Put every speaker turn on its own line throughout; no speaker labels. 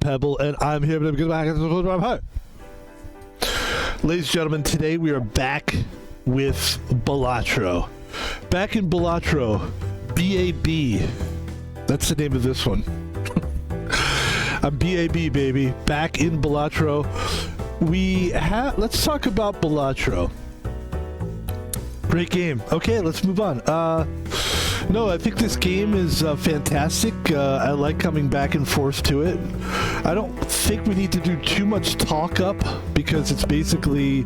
Pebble, and I'm here to get back. Ladies and gentlemen, today we are back with Balatro. Back in Balatro, B-A-B. That's the name of this one. I'm B-A-B, baby. Back in Balatro. Let's talk about Balatro. Great game. Okay, let's move on. No, I think this game is fantastic. I like coming back and forth to it. I don't think we need to do too much talk up because it's basically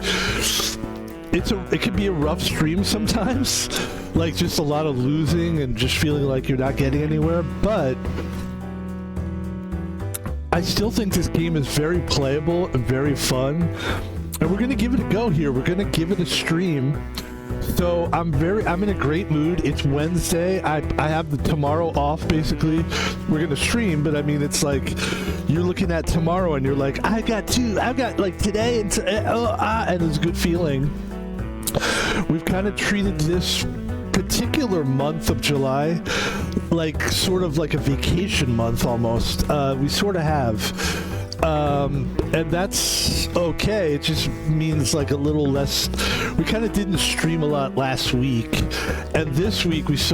it can be a rough stream sometimes, like just a lot of losing and just feeling like you're not getting anywhere. But I still think this game is very playable and very fun, and we're gonna give it a go here. We're gonna give it a stream. So I'm in a great mood. It's Wednesday. I have the tomorrow off, basically. We're gonna stream, but I mean, it's like you're looking at tomorrow and you're like, I've got like today and it's a good feeling. We've kind of treated this particular month of July like sort of like a vacation month almost. We sort of have. And that's okay. It just means like a little less. We kind of didn't stream a lot last week, and this week we've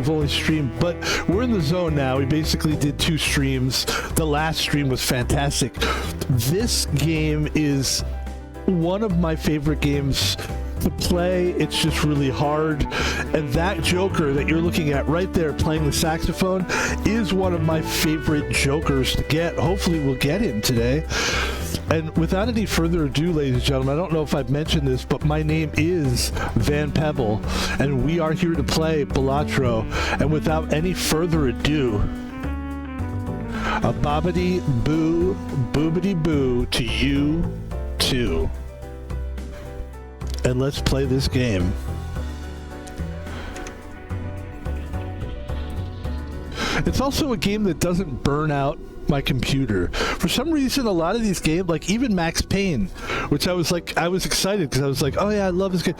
only streamed, but we're in the zone now. We basically did 2 streams. The last stream was fantastic. This game is one of my favorite games to play. It's just really hard, and that Joker that you're looking at right there playing the saxophone is one of my favorite Jokers to get. Hopefully we'll get him today. And without any further ado, ladies and gentlemen, I don't know if I've mentioned this, but my name is Van Pebble, and we are here to play Balatro. And without any further ado, a bobbity boo boobity boo to you too. And let's play this game. It's also a game that doesn't burn out my computer. For some reason, a lot of these games, like even Max Payne, which I was excited because I was like, oh yeah, I love this game.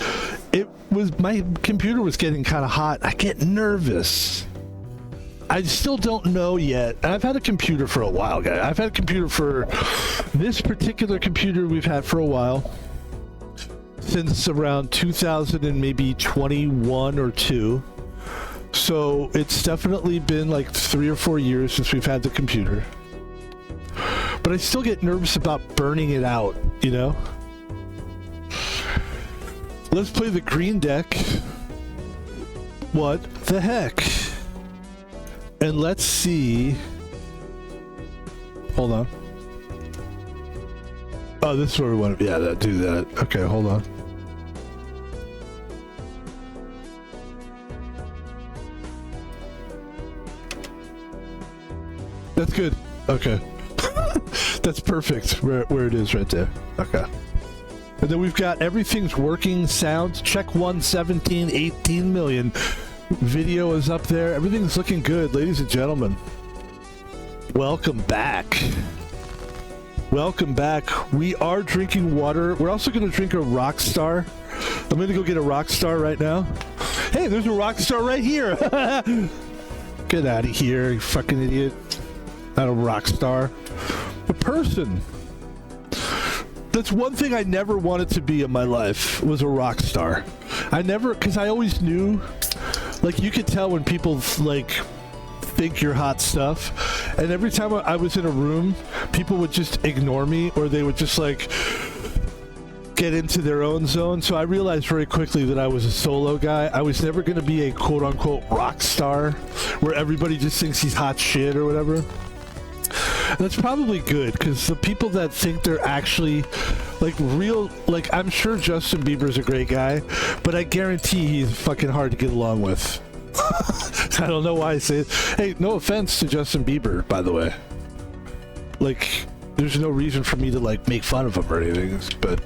My computer was getting kind of hot. I get nervous. I still don't know yet. And I've had a computer for a while, guys. I've had a computer for this particular computer we've had for a while. Since around 2000 and maybe 21 or 2. So it's definitely been like 3 or 4 years since we've had the computer. But I still get nervous about burning it out, you know? Let's play the green deck. What the heck? And let's see. Hold on. Oh, this is where we want to. Yeah, do that. Okay, hold on. That's good. Okay. That's perfect where it is right there. Okay. And then we've got everything's working. Sound check 1, 17, 18 million. Video is up there. Everything's looking good, ladies and gentlemen. Welcome back. Welcome back. We are drinking water. We're also going to drink a Rockstar. I'm going to go get a Rockstar right now. Hey, there's a Rockstar right here. Get out of here, you fucking idiot. Not a Rockstar. A person. That's one thing I never wanted to be in my life, was a rock star. Because I always knew, like, you could tell when people, like, think you're hot stuff. And every time I was in a room, people would just ignore me, or they would just, like, get into their own zone. So I realized very quickly that I was a solo guy. I was never going to be a quote-unquote rock star, where everybody just thinks he's hot shit or whatever. And that's probably good, because the people that think they're actually like real, like, I'm sure Justin Bieber's a great guy, but I guarantee he's fucking hard to get along with. I don't know why I say it. Hey, no offense to Justin Bieber, by the way. Like, there's no reason for me to like make fun of him or anything, but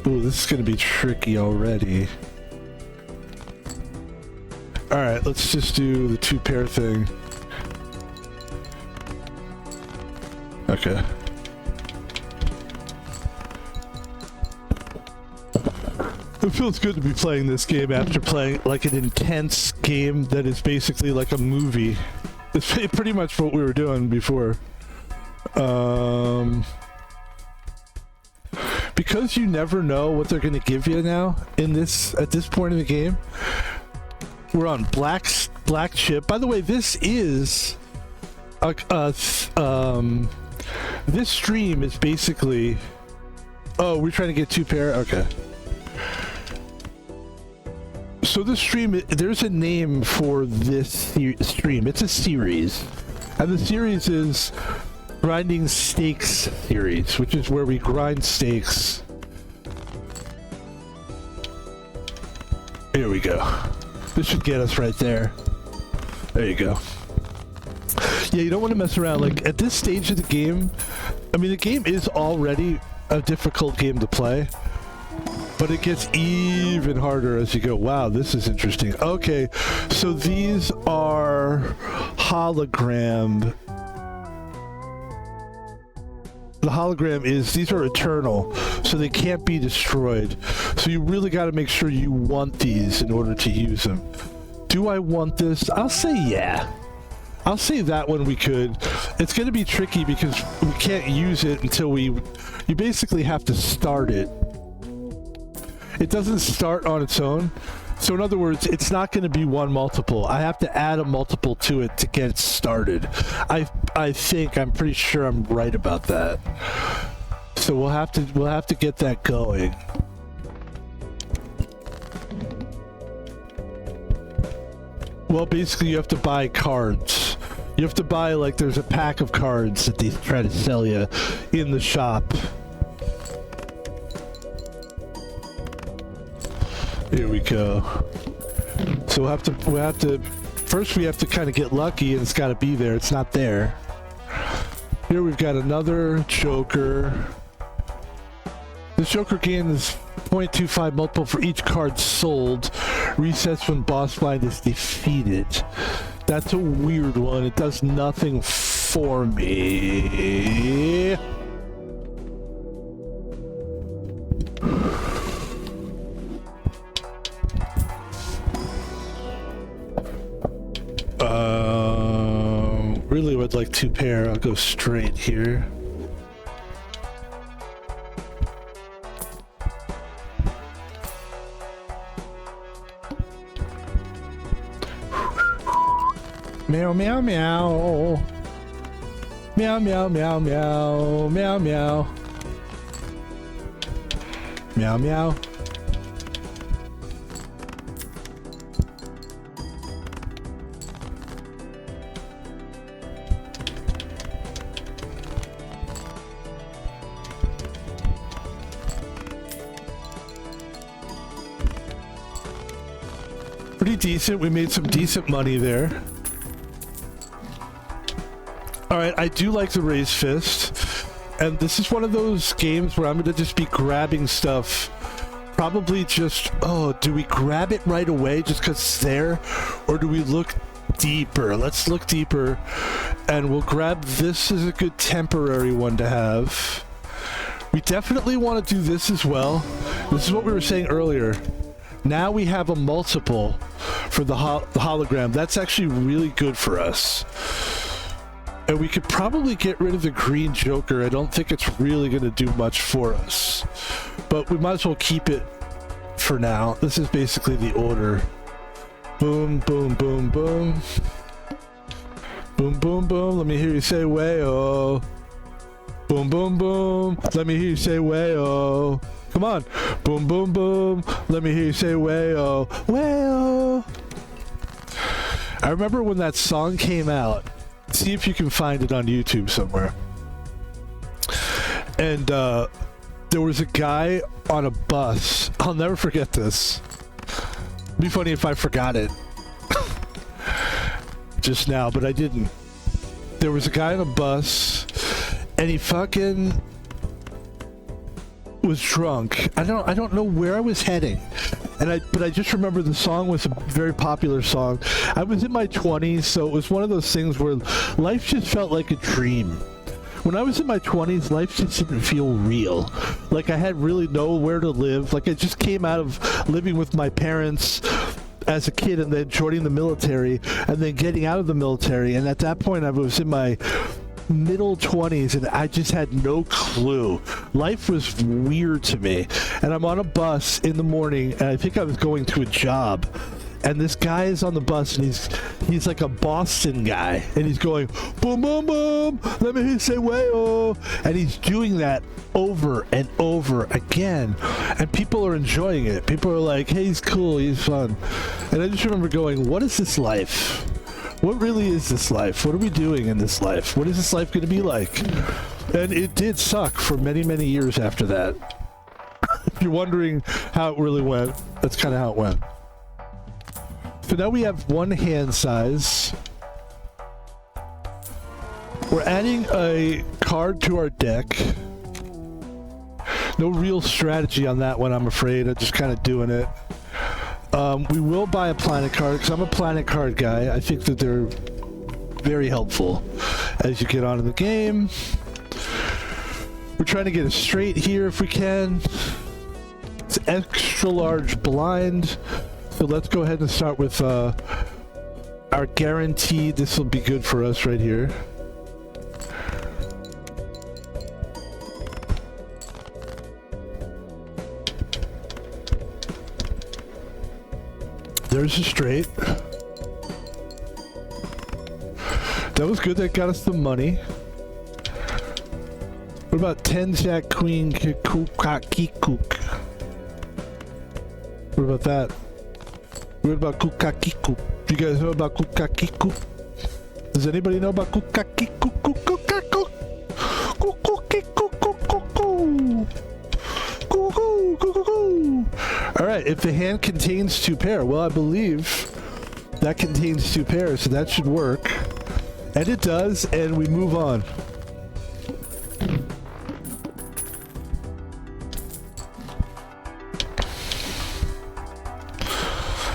ooh, this is gonna be tricky already. Alright, let's just do the 2-pair thing. Okay. It feels good to be playing this game after playing like an intense game that is basically like a movie. It's pretty much what we were doing before. Because you never know what they're going to give you now at this point in the game. We're on black chip. By the way, this is this stream is basically. Oh, we're trying to get 2 pair. Okay. So this stream, there's a name for this stream. It's a series, and the series is Grinding Steaks series, which is where we grind steaks. Here we go. This should get us right there. There you go. Yeah, you don't want to mess around. Like, at this stage of the game, I mean, the game is already a difficult game to play, but it gets even harder as you go. Wow, this is interesting. Okay, so these are hologram. The hologram is, these are eternal, so they can't be destroyed. So you really got to make sure you want these in order to use them. Do I want this? I'll say yeah. I'll say that one we could. It's going to be tricky because we can't use it until you basically have to start it. It doesn't start on its own. So in other words, it's not going to be one multiple. I have to add a multiple to it to get it started. I'm pretty sure I'm right about that. So we'll have to get that going. Well, basically you have to buy cards. You have to buy, like, there's a pack of cards that they try to sell you in the shop. Here we go. So we'll have to first we have to kind of get lucky, and it's got to be there. It's not there. Here we've got another Joker. This Joker gains 0.25 multiple for each card sold. Resets when boss blind is defeated. That's a weird one. It does nothing for me. Really would like 2 pair. I'll go straight here. Meow meow meow. Meow meow meow meow meow meow. Meow meow. Pretty decent. We made some decent money there. Alright, I do like the raised fist. And this is one of those games where I'm going to just be grabbing stuff. Probably just, oh, do we grab it right away just because it's there? Or do we look deeper? Let's look deeper. And we'll grab this as a good temporary one to have. We definitely want to do this as well. This is what we were saying earlier. Now we have a multiple for the hologram. That's actually really good for us. And we could probably get rid of the green Joker. I don't think it's really going to do much for us. But we might as well keep it for now. This is basically the order. Boom, boom, boom, boom. Boom, boom, boom. Let me hear you say way-oh. Boom, boom, boom. Let me hear you say way-oh. Come on. Boom, boom, boom. Let me hear you say way-oh. Way-oh. I remember when that song came out. See if you can find it on YouTube somewhere. And there was a guy on a bus. I'll never forget this. It'd be funny if I forgot it just now, but I didn't. There was a guy on a bus, and he fucking was drunk. I don't know where I was heading. But I just remember the song was a very popular song. I was in my 20s, so it was one of those things where life just felt like a dream. When I was in my 20s, life just didn't feel real. Like I had really nowhere to live. Like I just came out of living with my parents as a kid and then joining the military and then getting out of the military. And at that point, I was in my middle 20s and I just had no clue. Life was weird to me. And I'm on a bus in the morning and I think I was going to a job. And this guy is on the bus and he's like a Boston guy. And he's going, boom, boom, boom, let me say way-oh. And he's doing that over and over again. And people are enjoying it. People are like, hey, he's cool, he's fun. And I just remember going, what is this life? What really is this life? What are we doing in this life? What is this life going to be like? And it did suck for many, many years after that. If you're wondering how it really went, that's kind of how it went. So now we have one hand size. We're adding a card to our deck. No real strategy on that one, I'm afraid. I'm just kind of doing it. We will buy a planet card because I'm a planet card guy. I think that they're very helpful as you get on in the game. We're trying to get a straight here if we can. It's extra large blind. So let's go ahead and start with our guaranteed. This will be good for us right here. There's a straight. That was good. That got us the money. What about 10 jack queen kikook? What about that? What about kukakiku? Do you guys know about kukakiku? Does anybody know about kukakiku? Kukaku? All right, if the hand contains 2 pair, well, I believe that contains 2 pairs, so that should work. And it does, and we move on.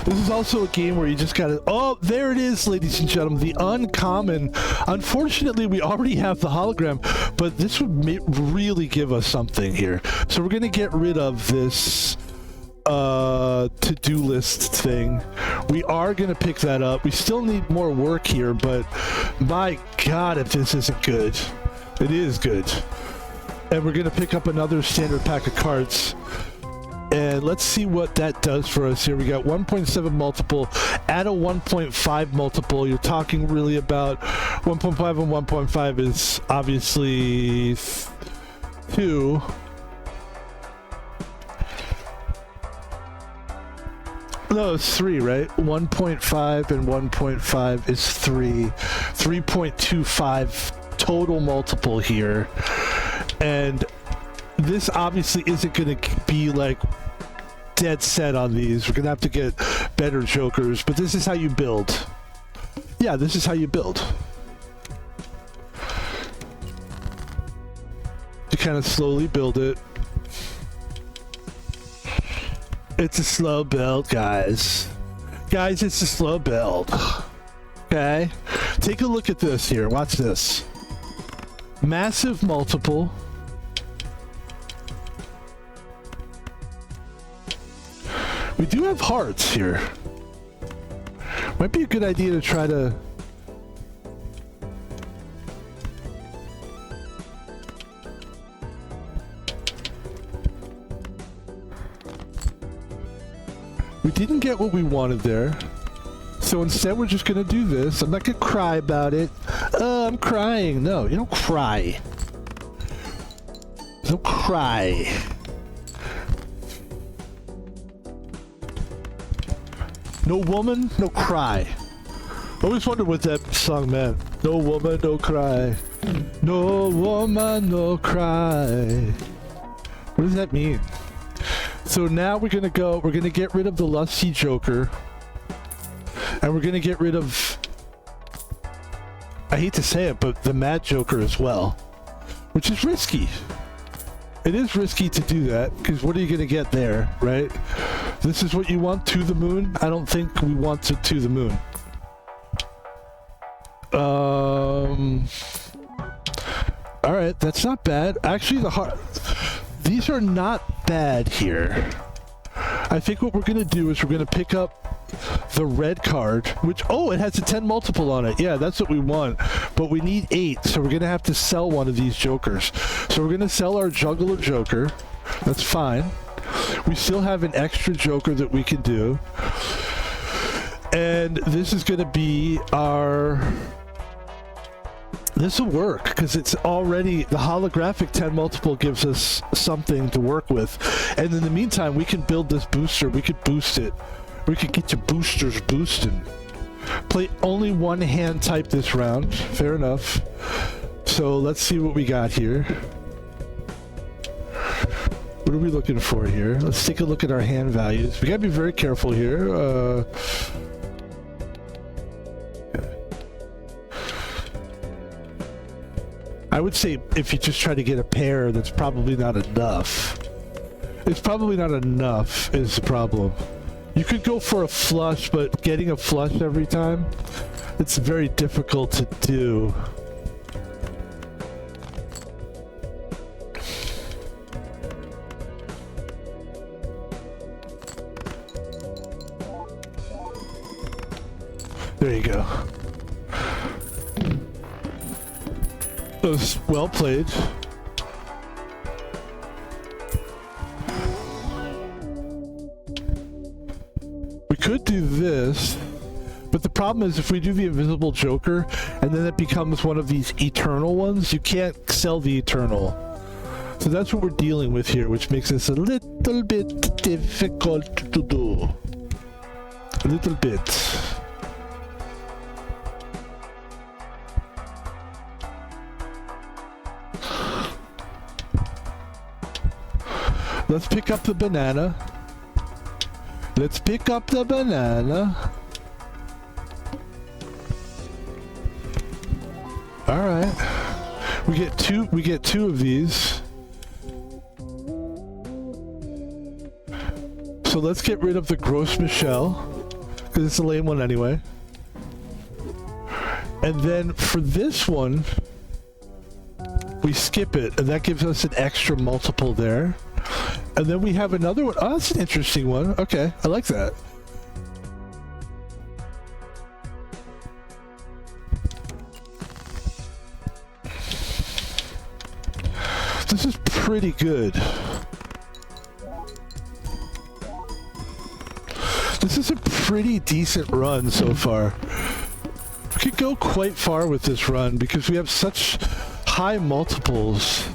This is also a game where you just gotta... Oh, there it is, ladies and gentlemen. The uncommon. Unfortunately, we already have the hologram, but this would really give us something here. So we're gonna get rid of this to-do list thing. We are gonna pick that up. We still need more work here, but my God, if this isn't good. It is good. And we're gonna pick up another standard pack of cards. And let's see what that does for us here. We got 1.7 multiple. Add a 1.5 multiple. You're talking really about 1.5 and 1.5 is obviously 2. No, it's 3, right? 1.5 and 1.5 is 3. 3.25 total multiple here. And this obviously isn't going to be like dead set on these. We're going to have to get better jokers, but this is how you build. Yeah, this is how you build. You kind of slowly build it. It's a slow build, guys. Guys, it's a slow build. Okay? Take a look at this here. Watch this. Massive multiple. We do have hearts here. Might be a good idea to try to... We didn't get what we wanted there. So instead we're just gonna do this. I'm not gonna cry about it. I'm crying. No, you don't cry. Don't cry. No woman, no cry. I always wondered what that song meant. No woman, no cry. No woman, no cry. What does that mean? So now we're gonna get rid of the lusty joker. And we're gonna get rid of, I hate to say it, but the mad joker as well. Which is risky. It is risky to do that, because what are you gonna get there, right? This is what you want to the moon? I don't think we want it to the moon. Alright, that's not bad. Actually, these are not bad here. I think what we're gonna do is we're gonna pick up the red card, which, oh, it has a 10 multiple on it. Yeah, that's what we want. But we need 8, so we're going to have to sell one of these jokers. So we're going to sell our juggler joker. That's fine. We still have an extra joker that we can do. And this is going to be our... This will work because it's already the holographic 10 multiple gives us something to work with, and in the meantime we can build this booster. We could boost it. We could get your boosters boosting. Play only one hand type this round. Fair enough. So let's see what we got here. What are we looking for here? Let's take a look at our hand values. We gotta be very careful here. I would say if you just try to get a pair, that's probably not enough. It's probably not enough is the problem. You could go for a flush, but getting a flush every time, it's very difficult to do. There you go. That was well played. We could do this, but the problem is if we do the invisible joker and then it becomes one of these eternal ones, you can't sell the eternal. So that's what we're dealing with here, which makes this a little bit difficult to do. A little bit. Let's pick up the banana. Let's pick up the banana. All right. We get two of these. So let's get rid of the Gross Michelle, because it's a lame one anyway. And then for this one, we skip it, and that gives us an extra multiple there. And then we have another one. Oh, that's an interesting one. Okay, I like that. This is pretty good. This is a pretty decent run so far. We could go quite far with this run because we have such high multiples.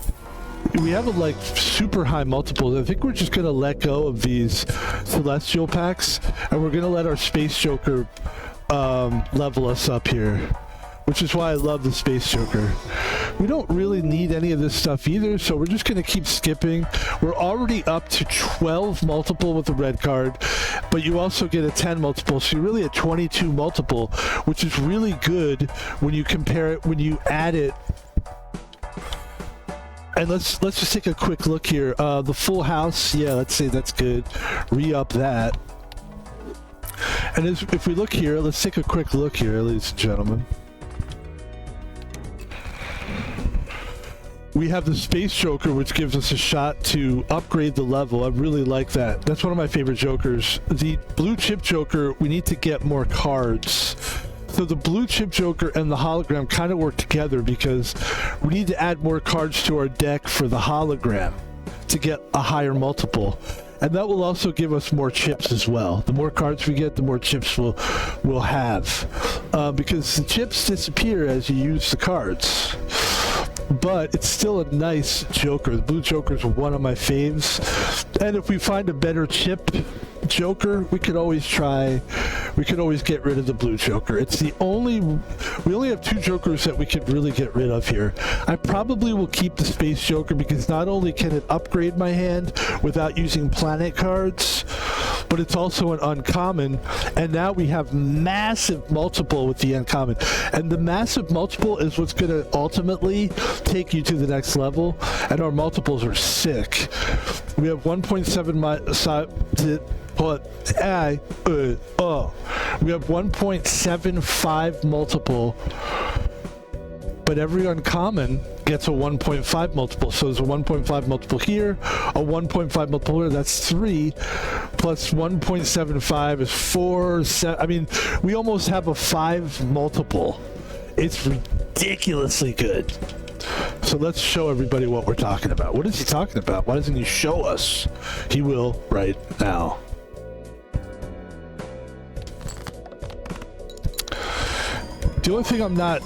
We have like super high multiples. I think we're just gonna let go of these celestial packs, and we're gonna let our space joker level us up here, which is why I love the space joker. We don't really need any of this stuff either, so we're just gonna keep skipping. We're already up to 12 multiple with the red card, but you also get a 10 multiple, so you're really at 22 multiple, which is really good when you compare it, when you add it. And let's just take a quick look here. The full house, yeah, let's say that's good. Re-up that. And if we look here, let's take a quick look here, ladies and gentlemen. We have the Space Joker, which gives us a shot to upgrade the level. I really like that. That's one of my favorite jokers. The Blue Chip Joker, we need to get more cards. So the Blue Chip Joker and the hologram kind of work together because we need to add more cards to our deck for the hologram to get a higher multiple. And that will also give us more chips as well. The more cards we get, the more chips we'll have. Because the chips disappear as you use the cards. But it's still a nice Joker. The Blue Joker is one of my faves. And if we find a better chip Joker, we could always get rid of the Blue Joker. It's the only, we only have two Jokers that we could really get rid of here. I probably will keep the Space Joker because not only can it upgrade my hand without using planet cards, but it's also an uncommon, and now we have massive multiple with the uncommon. And the massive multiple is what's going to ultimately take you to the next level, and our multiples are sick. We have 1.7 we have 1.75 multiple, but every uncommon gets a 1.5 multiple. So there's a 1.5 multiple here, a 1.5 multiple here. That's 3 plus 1.75 is 4. I mean, we almost have a 5 multiple. It's ridiculously good. So let's show everybody what we're talking about. What is he talking about? Why doesn't he show us? He will right now. The only thing I'm not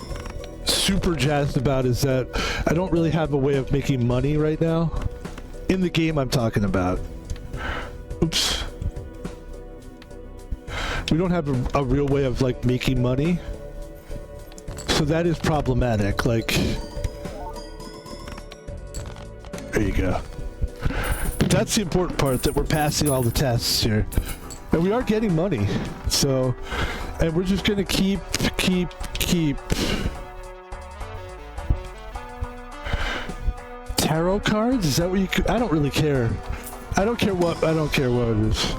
super jazzed about is that I don't really have a way of making money right now. In the game I'm talking about. Oops. We don't have a real way of like making money. So that is problematic. Like, there you go. But that's the important part, that we're passing all the tests here. And we are getting money. So, and we're just gonna keep. Tarot cards? Is that what you could? I don't really care. I don't care what it is.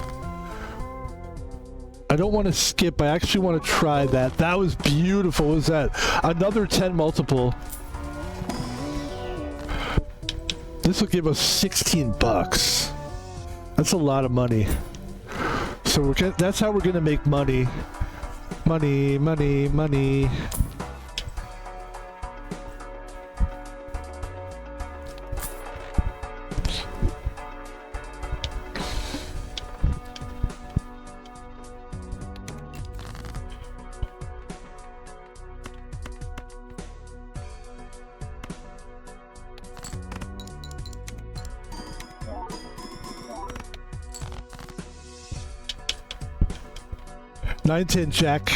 I don't want to skip. I actually want to try that. That was beautiful. What was that? Another 10 multiple. This will give us 16 bucks. That's a lot of money. So that's how we're gonna make money. Money. 9-10 jack.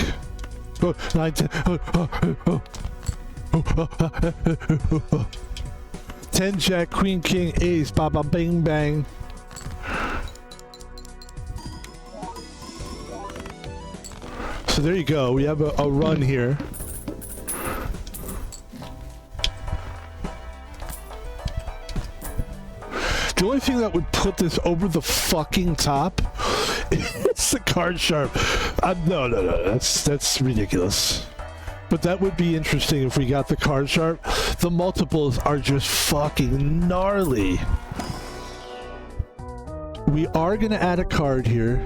Oh, 9-10. 10 jack, queen, king, ace, baba, bing, bang. So there you go. We have a run here. The only thing that would put this over the fucking top is the card sharp. No, that's ridiculous. But that would be interesting if we got the card sharp. The multiples are just fucking gnarly. We are gonna add a card here.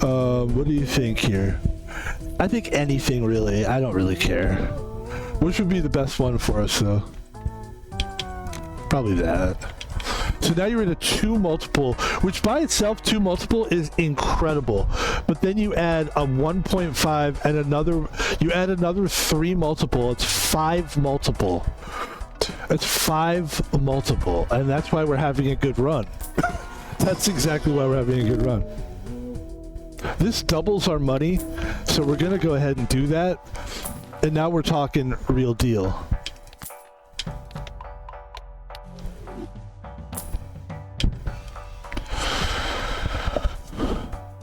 What do you think here? I think anything really. I don't really care. Which would be the best one for us though? Probably that. So now you're in a 2 multiple, which by itself 2 multiple is incredible. But then you add a 1.5 and another 3 multiple. It's 5 multiple. It's 5 multiple, and that's why we're having a good run. That's exactly why we're having a good run. This doubles our money, so we're gonna go ahead and do that. And now we're talking real deal.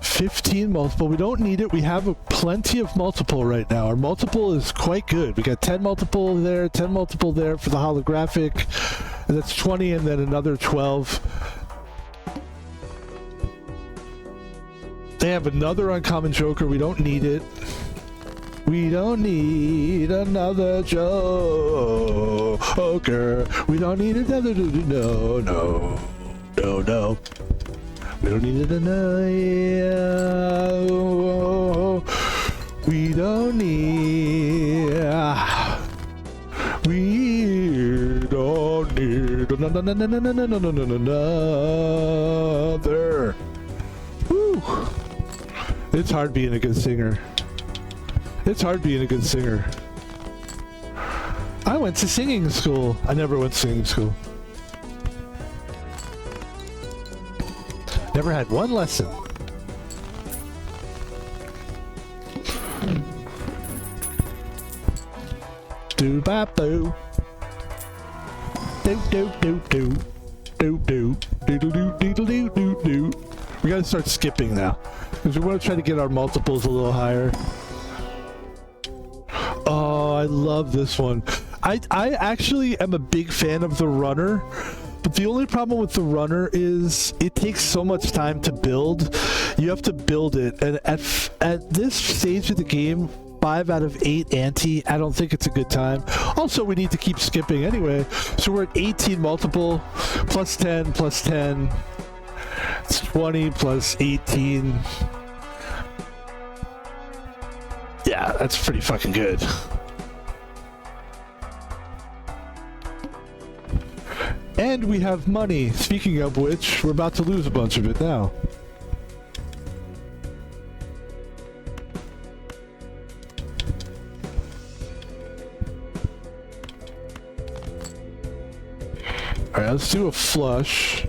$15 multiple. We don't need it. We have plenty of multiple right now. Our multiple is quite good. We got 10 multiple there, 10 multiple there for the holographic. And that's 20 and then another 12. They have another uncommon joker. We don't need it. We don't need another joker. We don't need another. No. We don't need it no. We don't need. We don't need another. Woo! It's hard being a good singer. It's hard being a good singer. I went to singing school. I never went to singing school. Never had one lesson. Do bop do. Do do do do. Do do do do do do do do do. We gotta start skipping now, because we want to try to get our multiples a little higher. Oh, I love this one. I actually am a big fan of the runner. But the only problem with the runner is it takes so much time to build. You have to build it, and at this stage of the game, 5 out of 8 ante. I don't think it's a good time. Also, we need to keep skipping anyway. So we're at 18 multiple, plus 10, plus 10. It's 20 plus 18. Yeah, that's pretty fucking good. And we have money. Speaking of which, we're about to lose a bunch of it now. Alright, let's do a flush.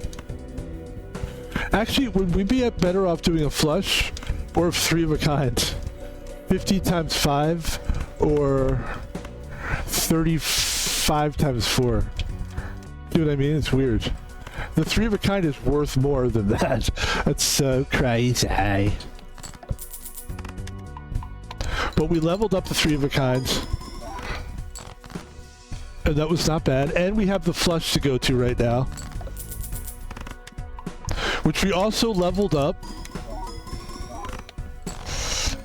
Actually, would we be better off doing a flush or 3 of a kind? 50 times 5 or 35 times 4? See what I mean? It's weird. The 3 of a kind is worth more than that. That's so crazy. But we leveled up the 3 of a kind. And that was not bad. And we have the flush to go to right now, which we also leveled up.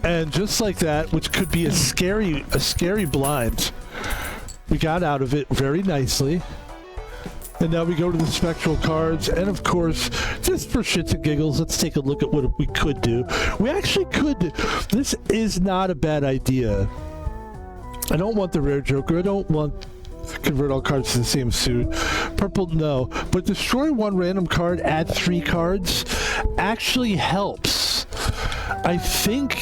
And just like that, which could be a scary blind, we got out of it very nicely. And now we go to the spectral cards, and of course, just for shits and giggles, let's take a look at what we could do. We actually could. This is not a bad idea. I don't want the rare Joker. I don't want convert all cards to the same suit. Purple, no. But destroy 1 random card, add 3 cards, actually helps. I think,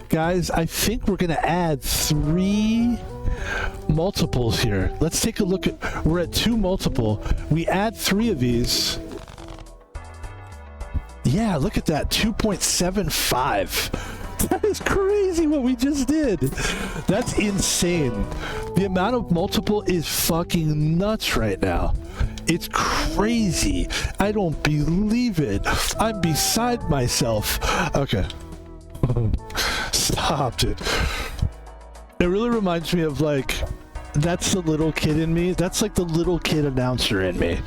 guys, we're going to add 3 multiples here. Let's take a look at, we're at 2 multiple. We add 3 of these. Yeah, look at that, 2.75. That is crazy what we just did. That's insane. The amount of multiple is fucking nuts right now. It's crazy. I don't believe it. I'm beside myself. Okay. Stop it. It really reminds me of, like, that's the little kid in me. That's like the little kid announcer in me.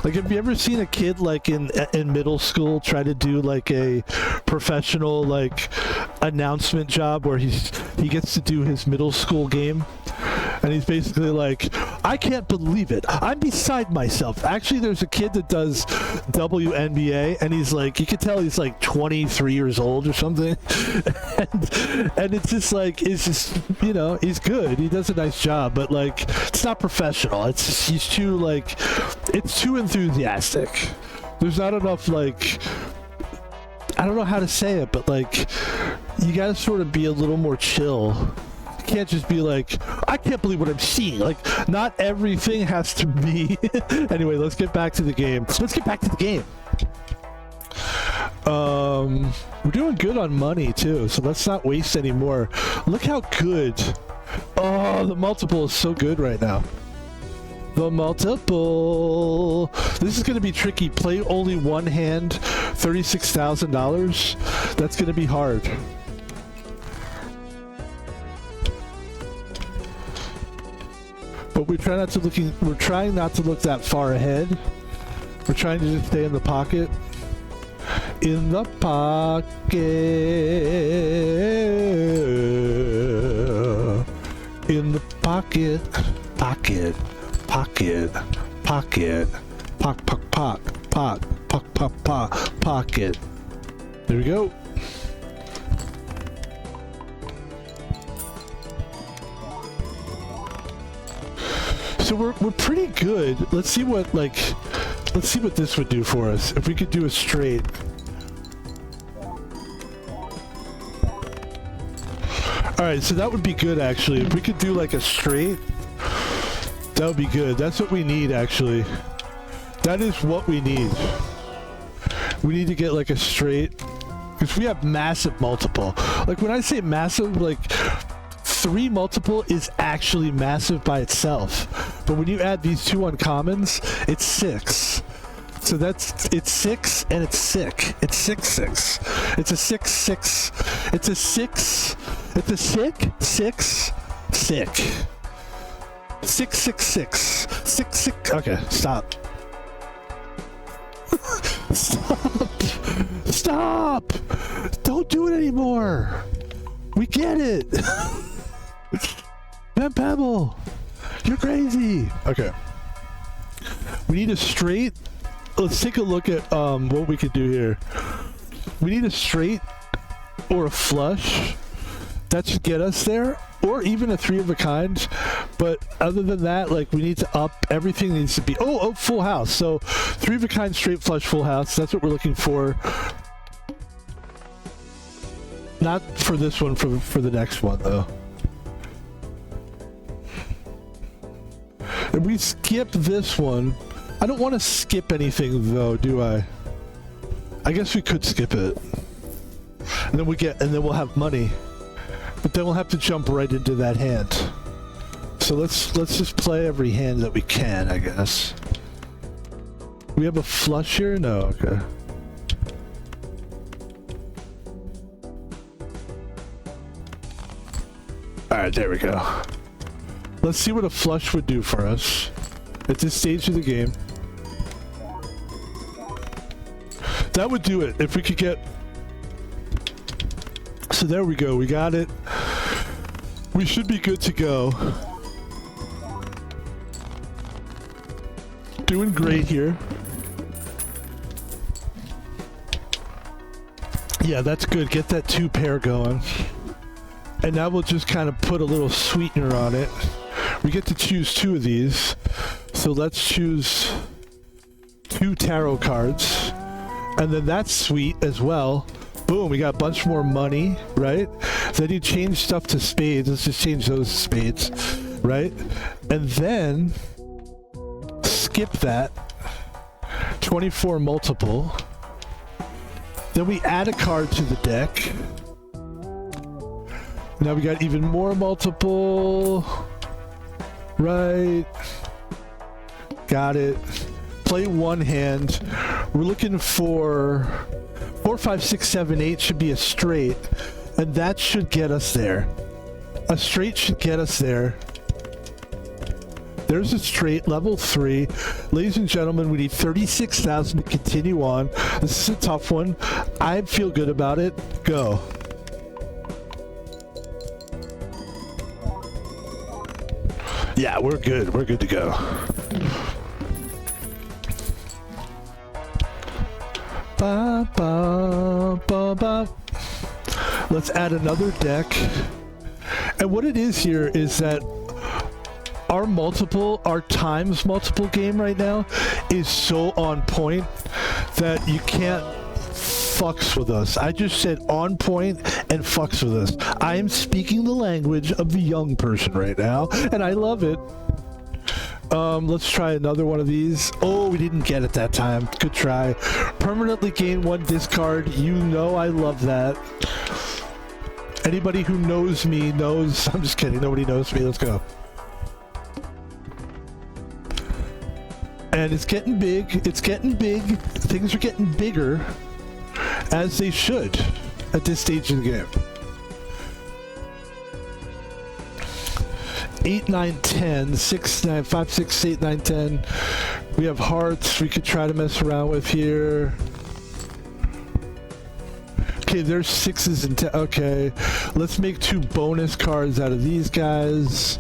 Like, have you ever seen a kid, like, in middle school try to do, like, a professional, like, announcement job where he gets to do his middle school game? And he's basically like, I can't believe it. I'm beside myself. Actually, there's a kid that does WNBA, and he's like, you can tell he's like 23 years old or something. and it's just like, it's just, you know, he's good. He does a nice job, but like, it's not professional. It's just, he's too, like, it's too enthusiastic. There's not enough, like, I don't know how to say it, but like, you gotta sort of be a little more chill. Can't just be like, I can't believe what I'm seeing. Like, not everything has to be. Anyway, let's get back to the game. We're doing good on money too, so let's not waste any more. Look how good. Oh, the multiple is so good right now. The multiple. This is going to be tricky. Play only 1 hand, $36,000. That's going to be hard. But we're trying not to look that far ahead. We're trying to just stay in the pocket. In the pocket. In the pocket. Pocket. Pocket. Pocket. Pock, pock, pock. Pock, pock, pock, pock. Pocket. There we go. So we're pretty good. Let's see what this would do for us. If we could do a straight. Alright, so that would be good actually. If we could do like a straight, that would be good. That's what we need actually. That is what we need. We need to get like a straight. Because we have massive multiple. Like when I say massive, like 3 multiple is actually massive by itself. But when you add these 2 uncommons, it's 6. So it's 6 and it's sick. It's 6. It's a 6. It's a 6. It's a sick. 6. 6. Okay, stop. Stop. Don't do it anymore. We get it! Man, Pebble! You're crazy! Okay. We need a straight... Let's take a look at what we could do here. We need a straight or a flush. That should get us there. Or even a 3 of a kind. But other than that, like, we need to up. Everything needs to be... Oh, full house. So 3 of a kind, straight flush, full house. That's what we're looking for. Not for this one, for the next one, though. And we skip this one. I don't want to skip anything, though, do I? I guess we could skip it. And then we'll have money. But then we'll have to jump right into that hand. So let's just play every hand that we can, I guess. We have a flush here? No, okay. Alright, there we go. Let's see what a flush would do for us at this stage of the game. That would do it if we could get... So there we go, we got it. We should be good to go. Doing great here. Yeah, that's good. Get that 2 pair going. And now we'll just kind of put a little sweetener on it. We get to choose 2 of these. So let's choose 2 tarot cards. And then that's sweet as well. Boom, we got a bunch more money, right? Then you change stuff to spades. Let's just change those to spades, right? And then skip that. 24 multiple. Then we add a card to the deck. Now we got even more multiple. Right. Got it. Play 1 hand. We're looking for 4, 5, 6, 7, 8 should be a straight. And that should get us there. A straight should get us there. There's a straight, level 3. Ladies and gentlemen, we need 36,000 to continue on. This is a tough one. I feel good about it. Go. Yeah, we're good. We're good to go. Ba, ba, ba, ba. Let's add another deck. And what it is here is that our times multiple game right now is so on point that you can't fucks with us. I just said on point and fucks with us. I am speaking the language of the young person right now, and I love it. Let's try another one of these. Oh, we didn't get it that time. Good try. Permanently gain 1 discard. You know I love that. Anybody who knows me knows. I'm just kidding. Nobody knows me. Let's go. And it's getting big. It's getting big. Things are getting bigger, as they should at this stage of the game. 8, 9, 10, 6, 9, 5, 6, 8, 9, 10. We have hearts we could try to mess around with here. Okay, there's 6s and 10. Okay, let's make 2 bonus cards out of these guys.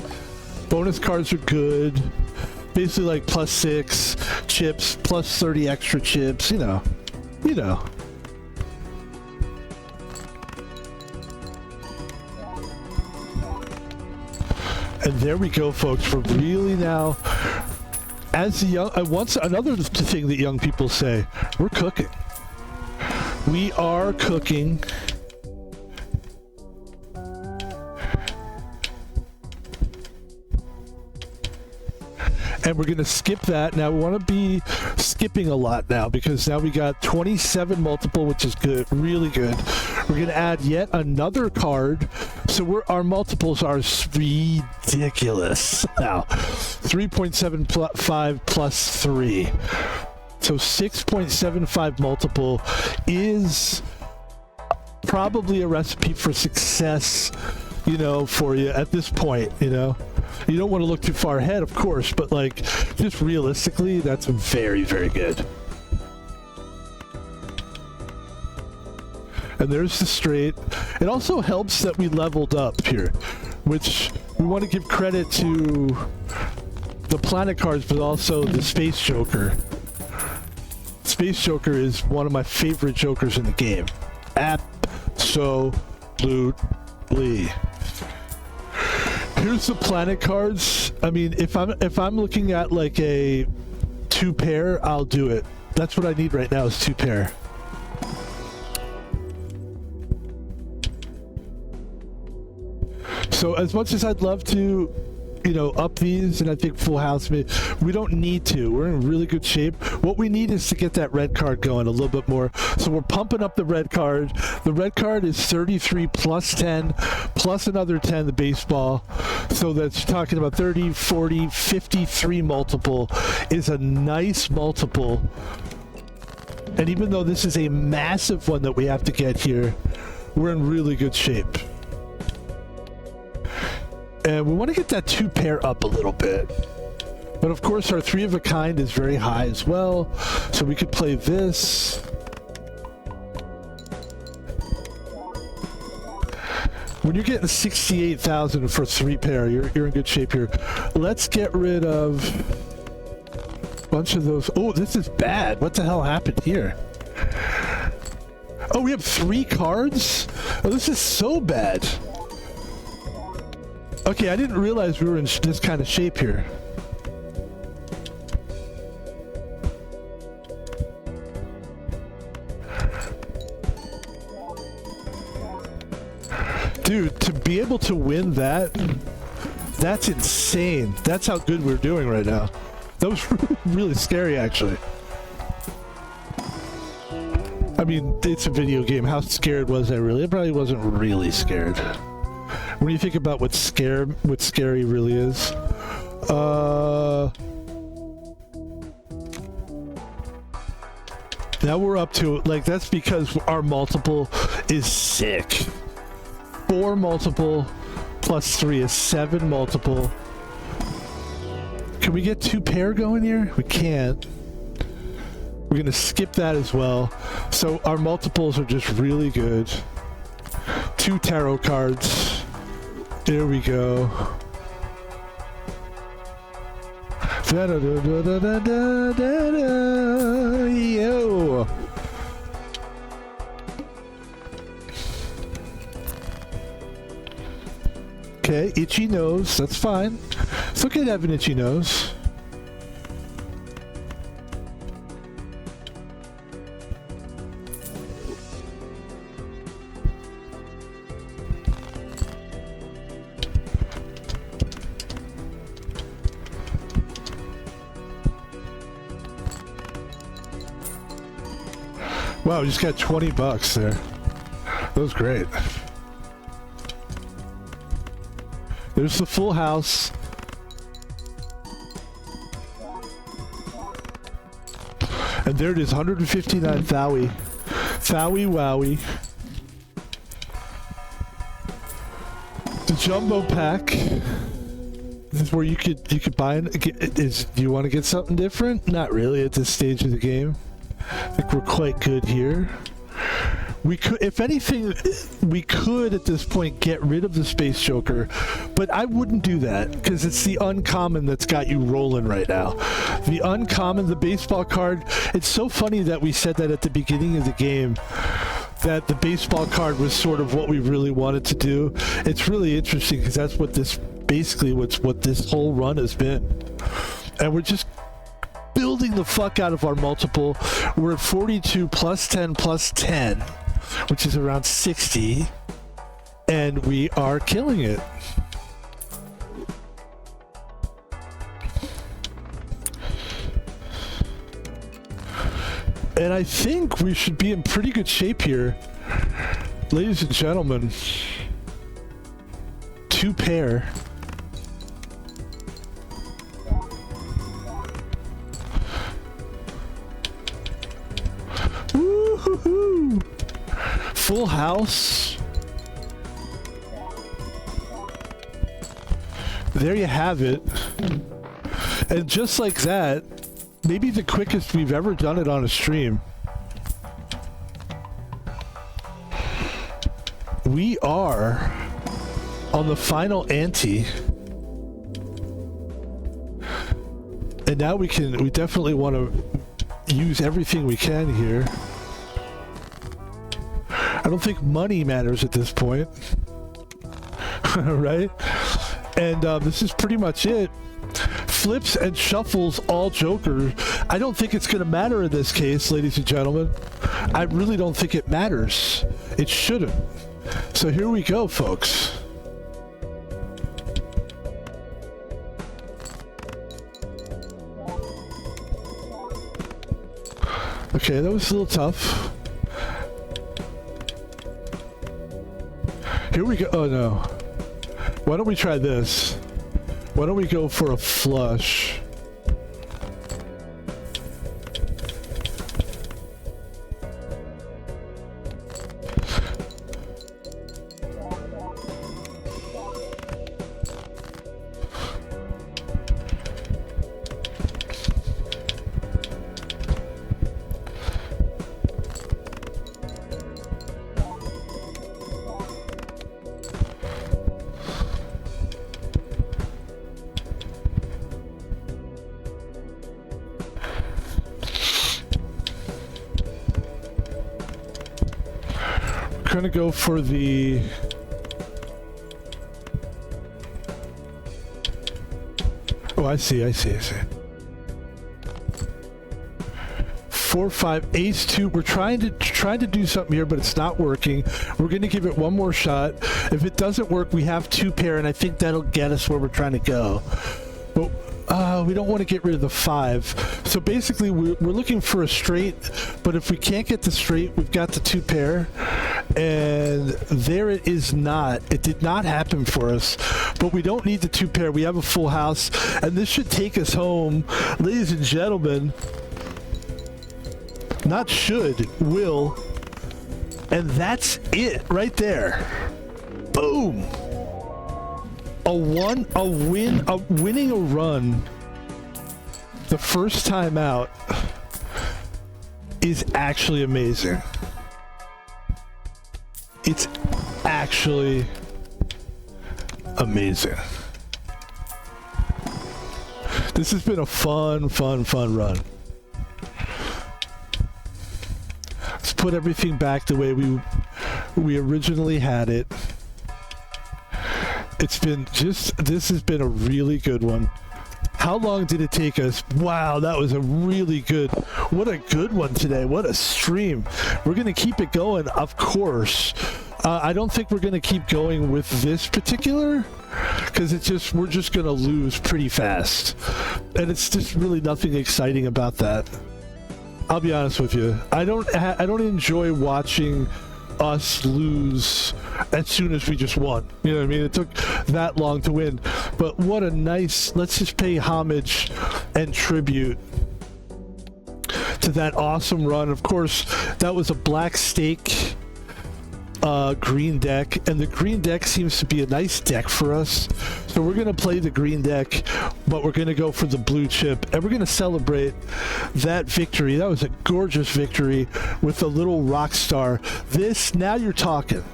Bonus cards are good. Basically like plus 6 chips, plus 30 extra chips, you know. You know. And there we go, folks. We're really now, as the young, once another thing that young people say, we're cooking. We are cooking. And we're going to skip that. Now we want to be skipping a lot now because now we got 27 multiple, which is good, really good. We're going to add yet another card. So our multiples are ridiculous. Now, 3.75 plus 3. So 6.75 multiple is probably a recipe for success, you know, for you at this point, you know. You don't want to look too far ahead, of course, but like just realistically, that's very, very good. And there's the straight. It also helps that we leveled up here, which we want to give credit to the planet cards, but also the Space Joker. Space Joker is one of my favorite Jokers in the game. Absolutely. Here's the planet cards. I mean, if I'm looking at like a 2-pair, I'll do it. That's what I need right now is 2-pair. So as much as I'd love to, you know, up these, and I think full house, we don't need to. We're in really good shape. What we need is to get that red card going a little bit more. So we're pumping up the red card. The red card is 33 plus 10 plus another 10, the baseball. So that's talking about 30, 40, 53 multiple is a nice multiple. And even though this is a massive one that we have to get here, we're in really good shape. And we want to get that 2-pair up a little bit. But of course our 3 of a kind is very high as well. So we could play this. When you're getting 68,000 for 3-pair, you're in good shape here. Let's get rid of a bunch of those. Oh, this is bad. What the hell happened here? Oh, we have 3 cards? Oh, this is so bad. Okay, I didn't realize we were in this kind of shape here. Dude, to be able to win that, that's insane. That's how good we're doing right now. That was really scary, actually. I mean, it's a video game. How scared was I really? I probably wasn't really scared. When you think about what scary really is. Now we're up to, like, that's because our multiple is sick. 4 multiple plus 3 is 7 multiple. Can we get 2-pair going here? We can't. We're gonna skip that as well. So our multiples are just really good. 2 tarot cards. There we go. Yo. Okay, itchy nose. That's fine. It's okay to have an itchy nose. Wow, we just got 20 bucks there. That was great. There's the full house. And there it is, 159 Thowie. Thowie wowie. The jumbo pack. This is where you could buy it. Do you want to get something different? Not really at this stage of the game. I think we're quite good here. We could, if anything, we could at this point get rid of the Space Joker, but I wouldn't do that because it's the uncommon that's got you rolling right now. The uncommon, the baseball card, it's so funny that we said that at the beginning of the game, that the baseball card was sort of what we really wanted to do. It's really interesting because that's what this, basically what this whole run has been. And we're just building the fuck out of our multiple. We're at 42 plus 10 plus 10, which is around 60, and we are killing it. And I think we should be in pretty good shape here. Ladies and gentlemen, 2-pair. Woo-hoo-hoo. Full house. There you have it. And just like that, maybe the quickest we've ever done it on a stream. we are on the final ante. And now we definitely want to use everything we can here. I don't think money matters at this point. Right? And this is pretty much it. Flips and shuffles all jokers. I don't think it's going to matter in this case, ladies and gentlemen. I really don't think it matters. It shouldn't. So here we go, folks. Okay, that was a little tough. Here we go. Oh no. Why don't we try this? Why don't we go for a flush? Gonna go for the I see 4 5 ace 2. We're trying to do something here, but it's not working. We're gonna give it one more shot. If it doesn't work, we have 2 pair, and I think that'll get us where we're trying to go. But we don't want to get rid of the 5. So basically we're looking for a straight, but if we can't get the straight, we've got the 2 pair. And there it is not. It did not happen for us, but we don't need the 2 pair. We have a full house, and this should take us home, ladies and gentlemen. Not should, will. And that's it right there. Boom. Winning a run the first time out is actually amazing. It's actually amazing. This has been a fun run. Let's put everything back the way we originally had it. This has been a really good one. How long did it take us? Wow, that was a really good, what a good one today. What a stream. We're going to keep it going, of course. I don't think we're going to keep going with this particular, because we're just going to lose pretty fast. And it's just really nothing exciting about that. I'll be honest with you. I don't enjoy watching us lose as soon as we just won. You know what I mean? It took that long to win. But what a nice, let's just pay homage and tribute to that awesome run. Of course, that was a black stake green deck, and the green deck seems to be a nice deck for us. So we're going to play the green deck, but we're going to go for the blue chip, and we're going to celebrate that victory. That was a gorgeous victory with a little rock star. This, now you're talking.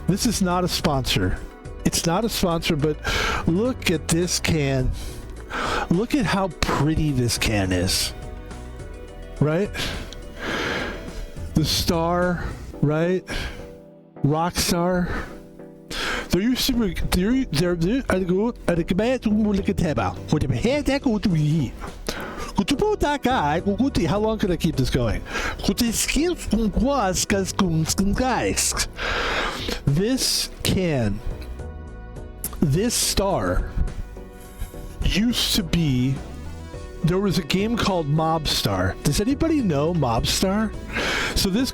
This is not a sponsor. It's not a sponsor, but look at this can. Look at how pretty this can is. Right? The star, right? Rockstar. There used to be how long could I keep this going? This can, this star used to be, there was a game called Mobstar. Does anybody know Mobstar? So this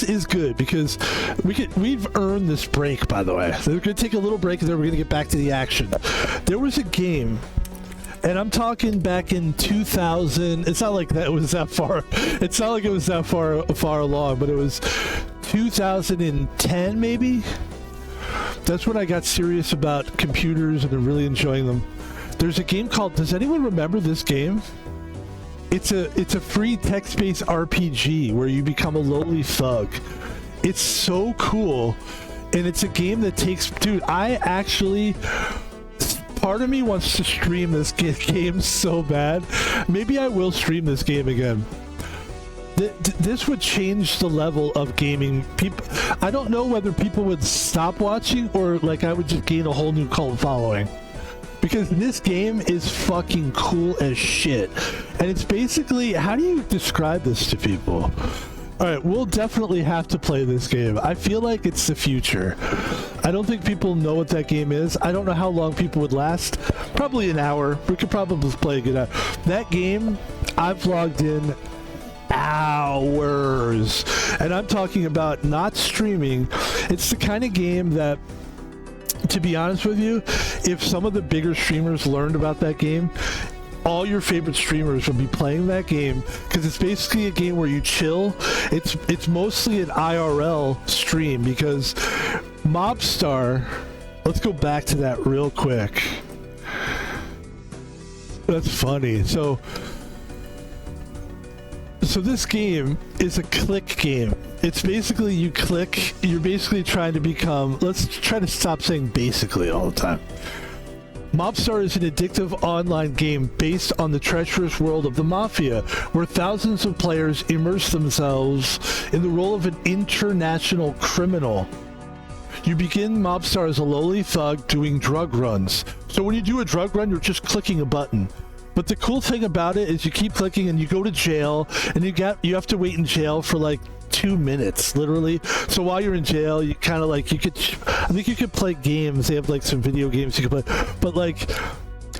is good because we've earned this break, by the way. So we're going to take a little break and then we're going to get back to the action. There was a game, and I'm talking back in 2000. It's not like that was that far. It's not like it was that far along, but it was 2010 maybe. That's when I got serious about computers and I'm really enjoying them. There's a game called, does anyone remember this game? It's a free text-based RPG where you become a lowly thug. It's so cool. and it's a game that takes, dude, I actually, part of me wants to stream this game so bad. Maybe I will stream this game again. This would change the level of gaming. People, I don't know whether people would stop watching or like I would just gain a whole new cult following. Because this game is fucking cool as shit. And it's basically, how do you describe this to people? Alright, we'll definitely have to play this game. I feel like it's the future. I don't think people know what that game is. I don't know how long people would last. Probably an hour. We could probably play a good hour. That game, I've logged in hours. And I'm talking about not streaming. It's the kind of game that, to be honest with you, if some of the bigger streamers learned about that game, all your favorite streamers will be playing that game, because it's basically a game where you chill. It's mostly an IRL stream, because Mobstar, let's go back to that real quick. That's funny. So this game is a click game. It's basically you click, you're basically trying to become, let's try to stop saying basically all the time. Mobstar is an addictive online game based on the treacherous world of the Mafia, where thousands of players immerse themselves in the role of an international criminal. You begin Mobstar as a lowly thug doing drug runs. So when you do a drug run, you're just clicking a button. But the cool thing about it is you keep clicking and you go to jail, and you have to wait in jail for like 2 minutes, literally. So while you're in jail, you kind of like, I think you could play games. They have like some video games you can play, but like,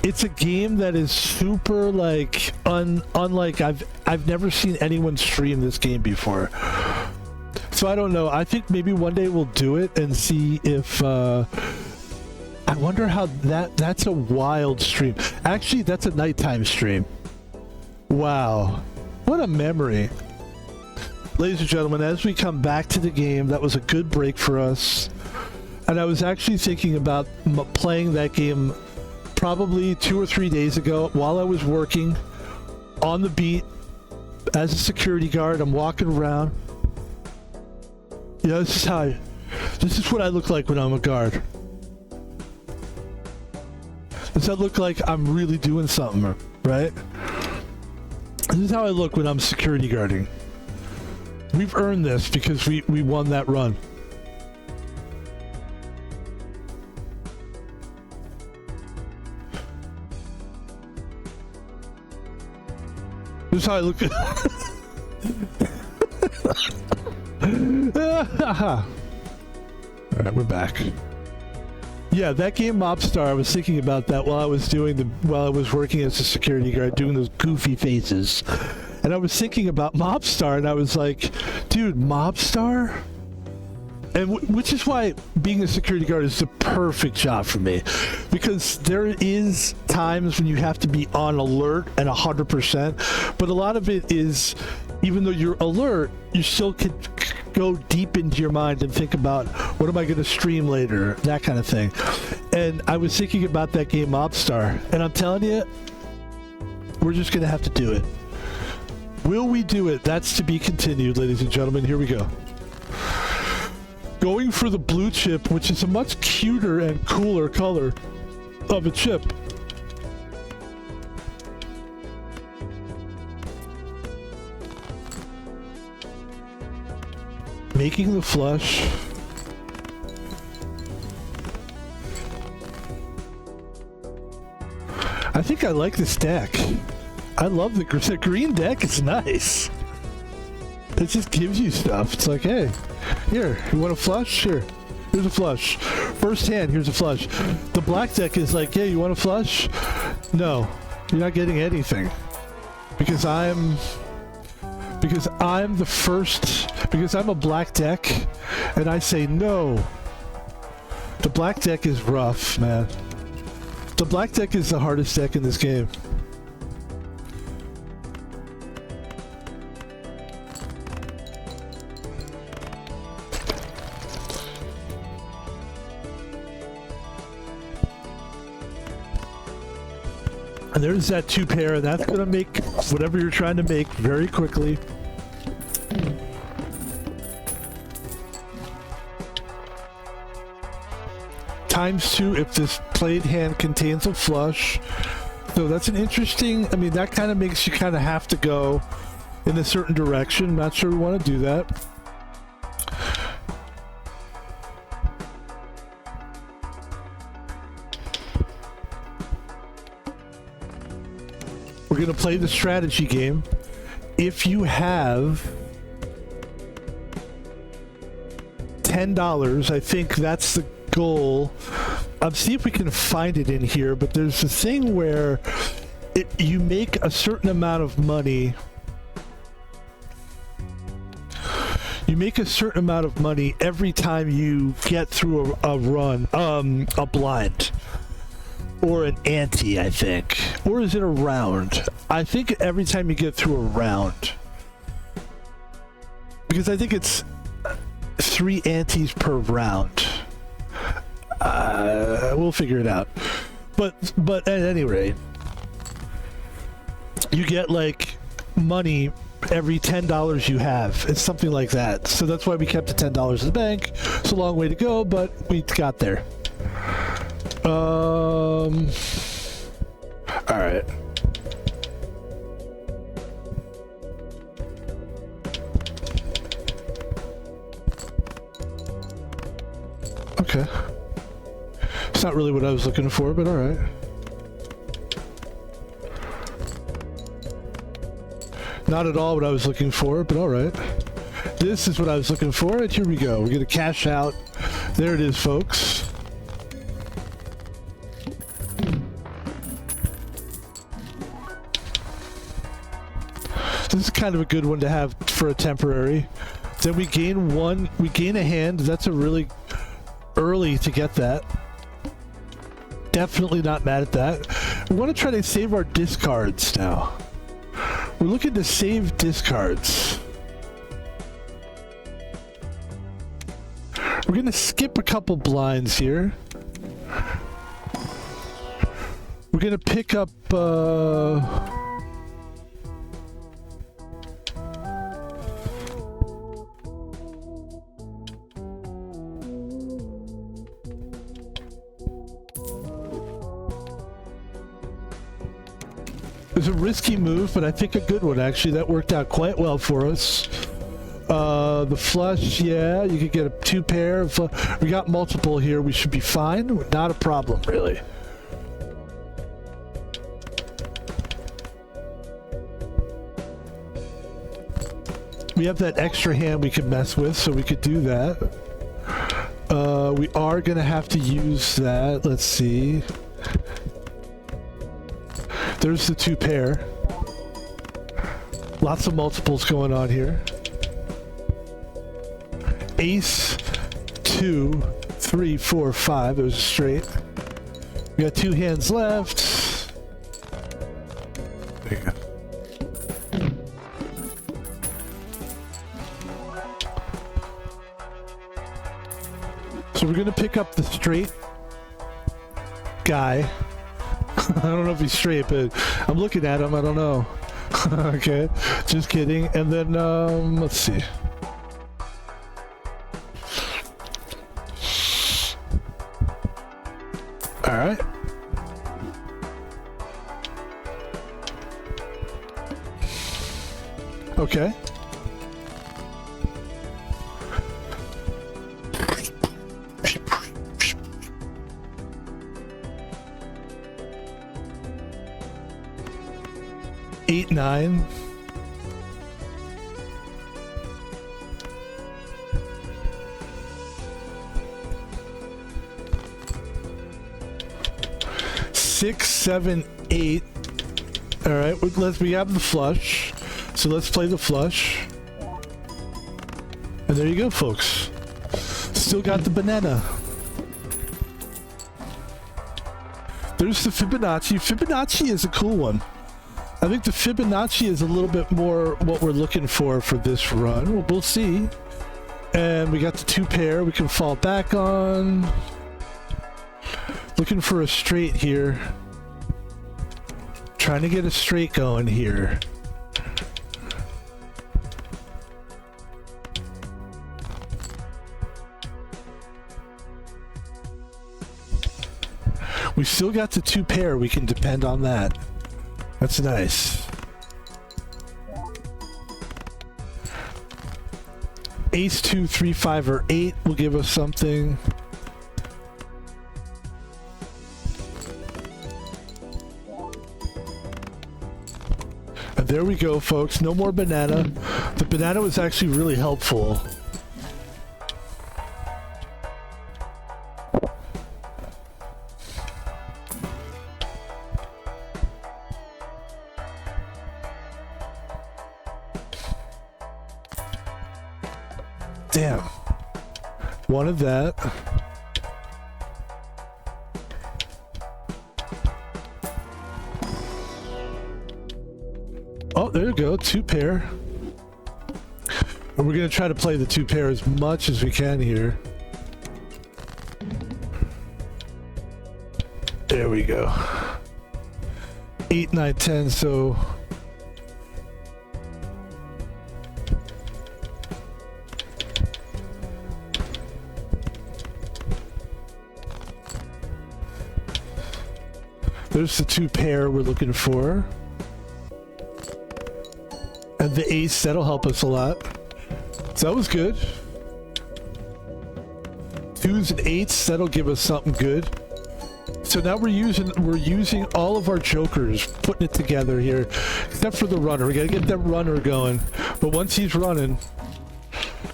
it's a game that is super like unlike I've never seen anyone stream this game before. So I don't know. I think maybe one day we'll do it and see if I wonder how that's a wild stream. Actually, that's a nighttime stream. Wow. What a memory. Ladies and gentlemen, as we come back to the game, that was a good break for us. And I was actually thinking about playing that game probably 2 or 3 days ago while I was working on the beat as a security guard. I'm walking around. You know, this is what I look like when I'm a guard. Does that look like I'm really doing something, right? This is how I look when I'm security guarding. We've earned this because we won that run. This is how I look at Alright, we're back. Yeah, that game Mobstar, I was thinking about that while I was working as a security guard, doing those goofy faces. And I was thinking about Mobstar, and I was like, dude, Mobstar? And which is why being a security guard is the perfect job for me. Because there is times when you have to be on alert and 100%, but a lot of it is, even though you're alert, you still can go deep into your mind and think about, what am I going to stream later? That kind of thing. And I was thinking about that game Mobstar, and I'm telling you, we're just going to have to do it. Will we do it? That's to be continued, ladies and gentlemen. Here we go. Going for the blue chip, which is a much cuter and cooler color of a chip. Making the flush. I think I like this deck. I love the green deck. It's nice. It just gives you stuff. It's like, hey, here, you want a flush? Here, here's a flush. First hand, here's a flush. The black deck is like, hey, you want a flush? No, you're not getting anything. Because I'm the first, because I'm a black deck, and I say no. The black deck is rough, man. The black deck is the hardest deck in this game. And there's that 2 pair, and that's going to make whatever you're trying to make very quickly. ×2 if this played hand contains a flush. So that's an interesting, I mean, that kind of makes you kind of have to go in a certain direction. Not sure we want to do that. We're going to play the strategy game. If you have $10, I think that's the goal. See if we can find it in here, but there's a thing where you make a certain amount of money. You make a certain amount of money every time you get through a run, a blind. Or an ante, I think. Or is it a round? I think every time you get through a round. Because I think it's 3 antes per round. We'll figure it out. But at any rate, you get like money every $10 you have. It's something like that. So that's why we kept the $10 in the bank. It's a long way to go, but we got there. All right. Okay. It's not really what I was looking for, but all right. Not at all what I was looking for, but all right. This is what I was looking for, and here we go. We're gonna cash out. There it is, folks. This is kind of a good one to have for a temporary. Then we gain a hand. That's a really early to get that. Definitely not mad at that. We want to try to save our discards now. We're looking to save discards. We're going to skip a couple blinds here. We're going to pick up... It was a risky move, but I think a good one, actually. That worked out quite well for us. The flush, yeah, you could get a 2 pair. We got multiple here. We should be fine. Not a problem, really. We have that extra hand we could mess with, so we could do that. We are going to have to use that. Let's see. There's the 2 pair. Lots of multiples going on here. Ace, 2, 3, 4, 5. It was straight. We got 2 hands left. There you go. So we're going to pick up the straight guy. I don't know if he's straight, but I'm looking at him. I don't know. Okay, just kidding. And then, let's see. All right. Okay. Eight, 9. Six, 7, 8. All right, we have the flush, so let's play the flush. And there you go, folks. Still got the banana. There's the Fibonacci. Fibonacci is a cool one. I think the Fibonacci is a little bit more what we're looking for this run. We'll see. And we got the 2 pair we can fall back on. Looking for a straight here. Trying to get a straight going here. We still got the 2 pair. We can depend on that. That's nice. Ace 2, 3, 5, or 8 will give us something. And there we go, folks. No more banana. The banana was actually really helpful. Damn. One of that. Oh, there you go. 2 pair. And we're going to try to play the 2 pair as much as we can here. There we go. 8, 9, 10, so... There's the 2 pair we're looking for. And the ace, that'll help us a lot. So that was good. 2s and 8s, that'll give us something good. So now we're using all of our jokers, putting it together here. Except for the runner. We gotta get that runner going. But once he's running,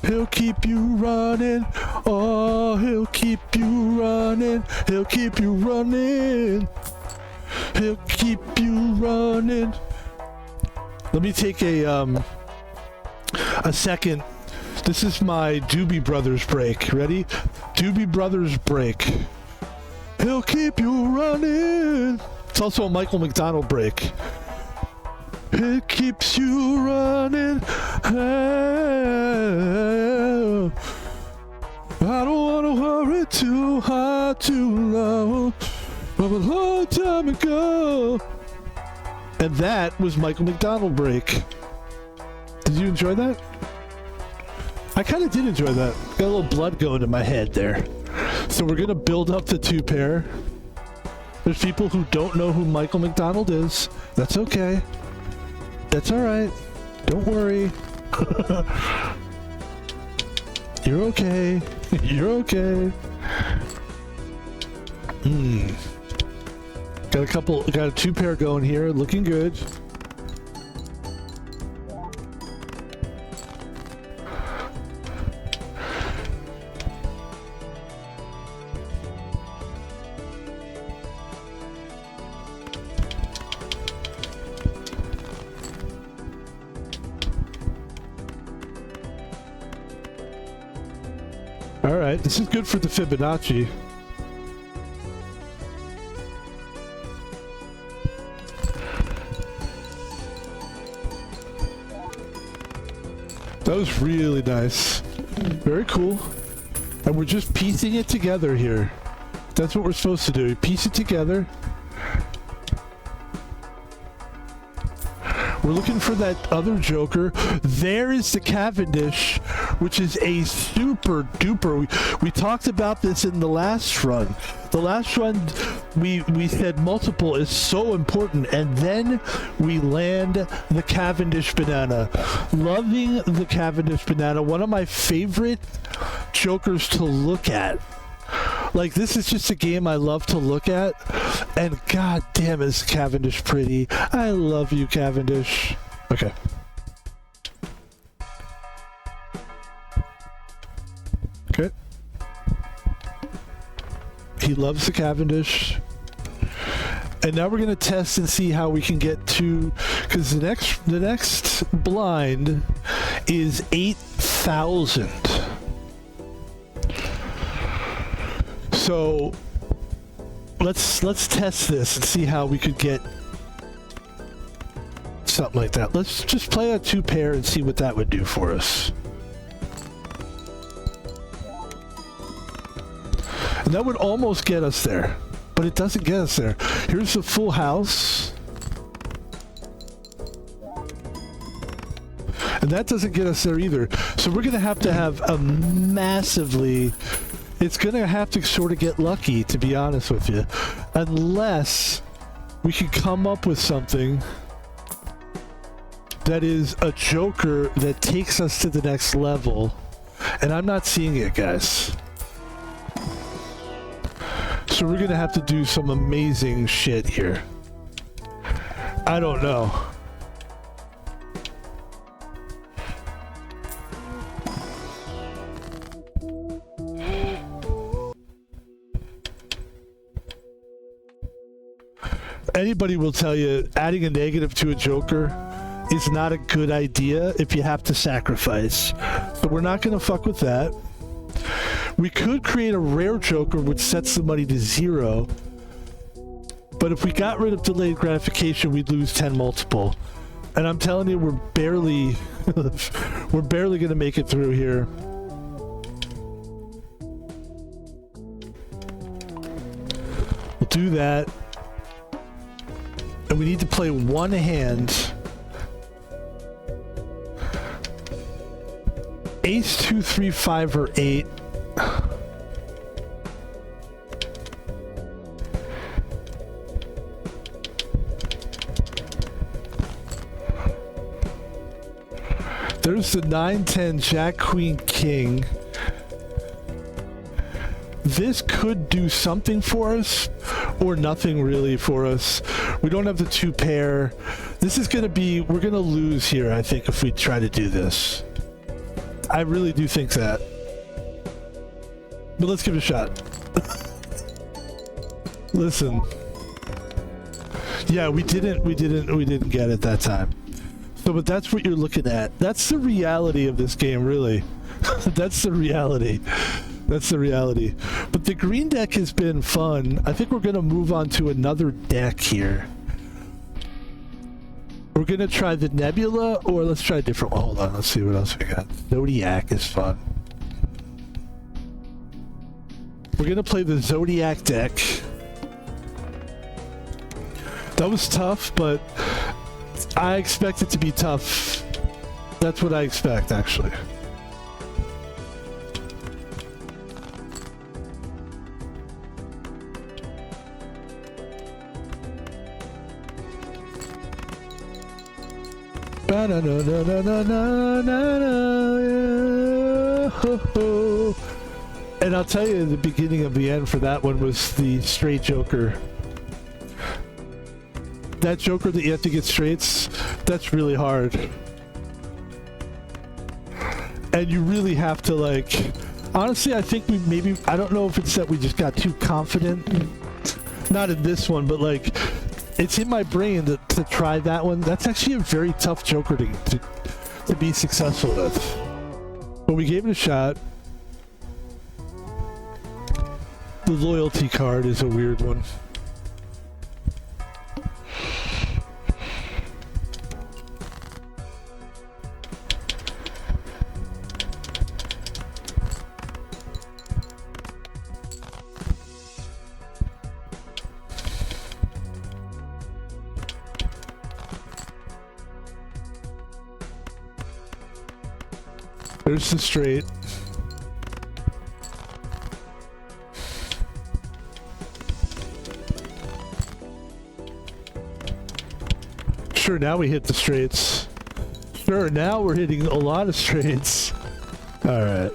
he'll keep you running. Oh, he'll keep you running. He'll keep you running. He'll keep you running. Let me take a second. This is my Doobie Brothers break. Ready? Doobie Brothers break. He'll keep you running. It's also a Michael McDonald break. It keeps you running. Oh, I don't want to hurry too hard, too low. From a long time ago. And that was Michael McDonald break. Did you enjoy that? I kind of did enjoy that. Got a little blood going in my head there. So we're going to build up the 2 pair. There's people who don't know who Michael McDonald is. That's okay. That's alright. Don't worry. You're okay. You're okay. Got a 2 pair going here, looking good. All right, this is good for the Fibonacci. That was really nice. Very cool. And we're just piecing it together here. That's what we're supposed to do. Piece it together. We're looking for that other joker. There is the Cavendish, which is a super duper. We talked about this in the last run. The last run, we said multiple is so important, and then we land the Cavendish banana. Loving the Cavendish banana. One of my favorite jokers to look at. Like, this is just a game I love to look at, and god damn is Cavendish pretty. I love you, Cavendish. Okay. Okay. He loves the Cavendish. And now we're gonna test and see how we can get to, because the next blind is 8,000. So let's test this and see how we could get something like that. Let's just play a 2 pair and see what that would do for us. And that would almost get us there, but it doesn't get us there. Here's the full house. And that doesn't get us there either. So we're going to have a massively... It's going to have to sort of get lucky, to be honest with you. Unless we can come up with something that is a Joker that takes us to the next level. And I'm not seeing it, guys. So we're gonna have to do some amazing shit here. I don't know. Anybody will tell you adding a negative to a Joker is not a good idea if you have to sacrifice. So we're not going to fuck with that. We could create a rare Joker which sets the money to 0. But if we got rid of delayed gratification, we'd lose 10 multiple. And I'm telling you, we're barely going to make it through here. We'll do that. And we need to play one hand. Ace, 2, 3, 5, or 8. There's the 9, 10, Jack, Queen, King. This could do something for us, or nothing really for us. We don't have the 2 pair. This is going to be... We're going to lose here, I think, if we try to do this. I really do think that. But let's give it a shot. Listen. Yeah, we didn't get it that time. So, but that's what you're looking at. That's the reality of this game, really. That's the reality. That's the reality. But the green deck has been fun. I think we're going to move on to another deck here. We're going to try the Nebula, or let's try a different one. Hold on, let's see what else we got. Zodiac is fun. We're going to play the Zodiac deck. That was tough, but I expect it to be tough. That's what I expect, actually. And I'll tell you, the beginning of the end for that one was the straight Joker. That Joker that you have to get straights, that's really hard. And you really have to, like... Honestly, I think we maybe... I don't know if it's that we just got too confident. Not in this one, but like... It's in my brain to try that one. That's actually a very tough Joker to be successful with. But we gave it a shot. The loyalty card is a weird one. There's the straight. Sure, now we hit the straights. Sure, now we're hitting a lot of straights. All right.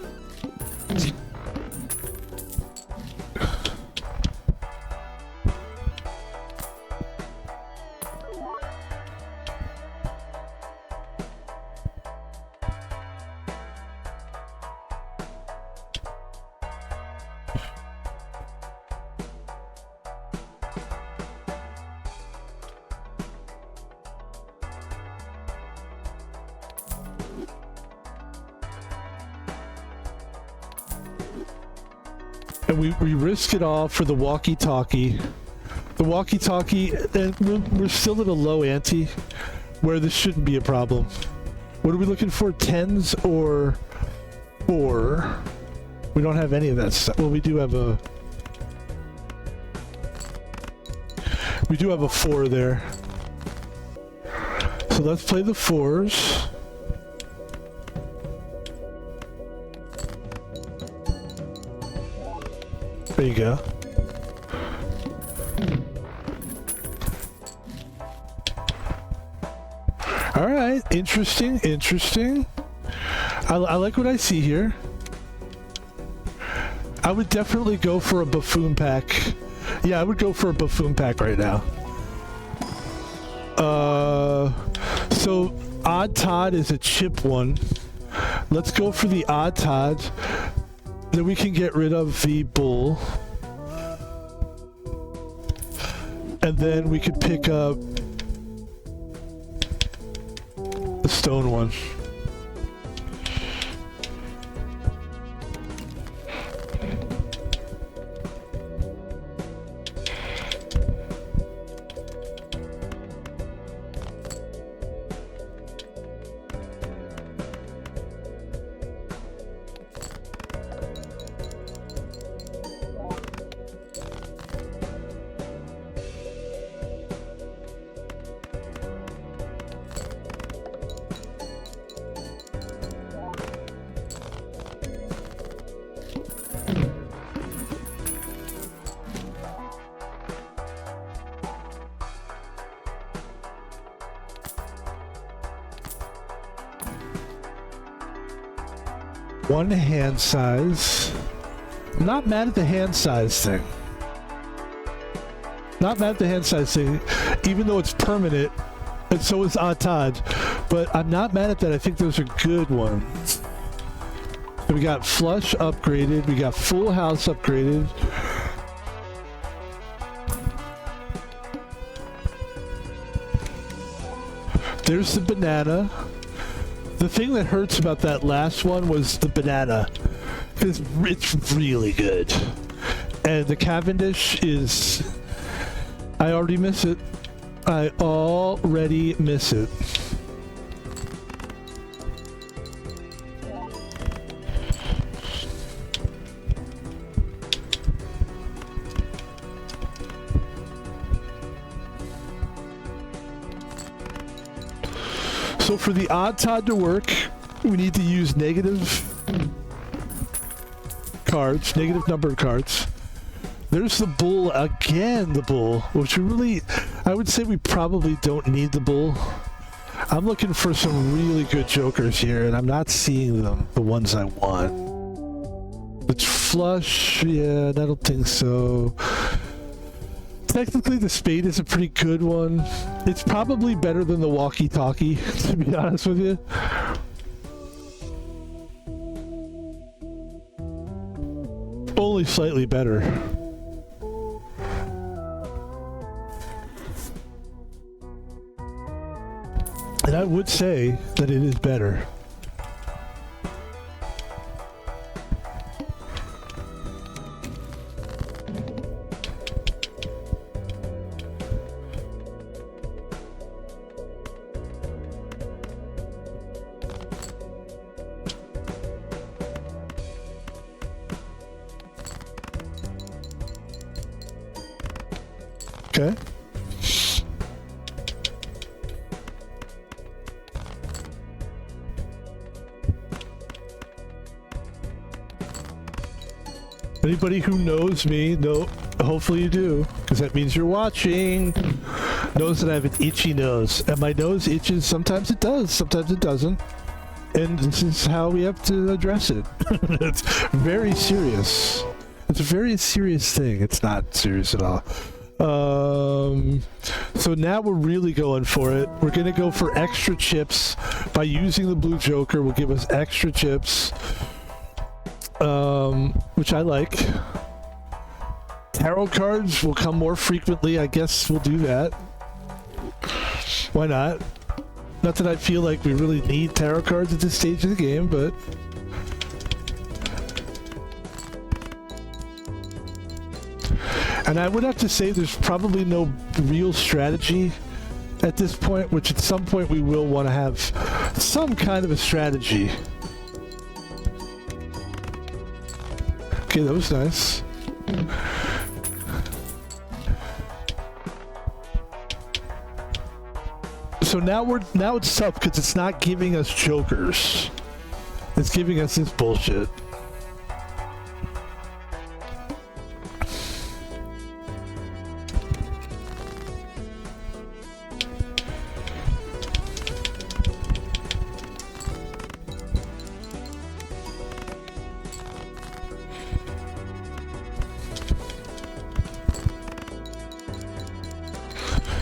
And we risk it all for the walkie-talkie. The walkie-talkie, and we're still at a low ante, where this shouldn't be a problem. What are we looking for? 10s or 4? We don't have any of that stuff. Well, we do have a 4 there. So let's play the 4s. There you go. All right, interesting, interesting. I like what I see here. I would definitely go for a buffoon pack. Yeah, I would go for a buffoon pack right now. So Odd Todd is a chip one. Let's go for the Odd Todd. Then we can get rid of the bull. And then we could pick up the stone one. One hand size. I'm not mad at the hand size thing. Not mad at the hand size thing, even though it's permanent, and so is Odd Todd. But I'm not mad at that. I think those are good ones. So we got flush upgraded. We got full house upgraded. There's the banana. The thing that hurts about that last one was the banana, because it's really good. And the Cavendish is... I already miss it. I already miss it. So for the Odd Todd to work, we need to use negative cards, negative numbered cards. There's the bull again, the bull, which we really, I would say we probably don't need the bull. I'm looking for some really good jokers here, and I'm not seeing them, the ones I want. It's flush, yeah, I don't think so. Technically, the spade is a pretty good one. It's probably better than the walkie-talkie, to be honest with you. Only slightly better. And I would say that it is better. Okay. Anybody who knows me, hopefully you do, because that means you're watching, knows that I have an itchy nose. And my nose itches, sometimes it does, sometimes it doesn't. And this is how we have to address it. It's very serious. It's a very serious thing. It's not serious at all. So now we're really going for it. We're gonna go for extra chips. By using the blue joker will give us extra chips, which I like. Tarot cards will come more frequently. I guess we'll do that. Why not? Not that I feel like we really need tarot cards at this stage of the game, but and I would have to say there's probably no real strategy at this point, which at some point we will want to have some kind of a strategy. Okay, that was nice. So now it's tough because it's not giving us jokers. It's giving us this bullshit.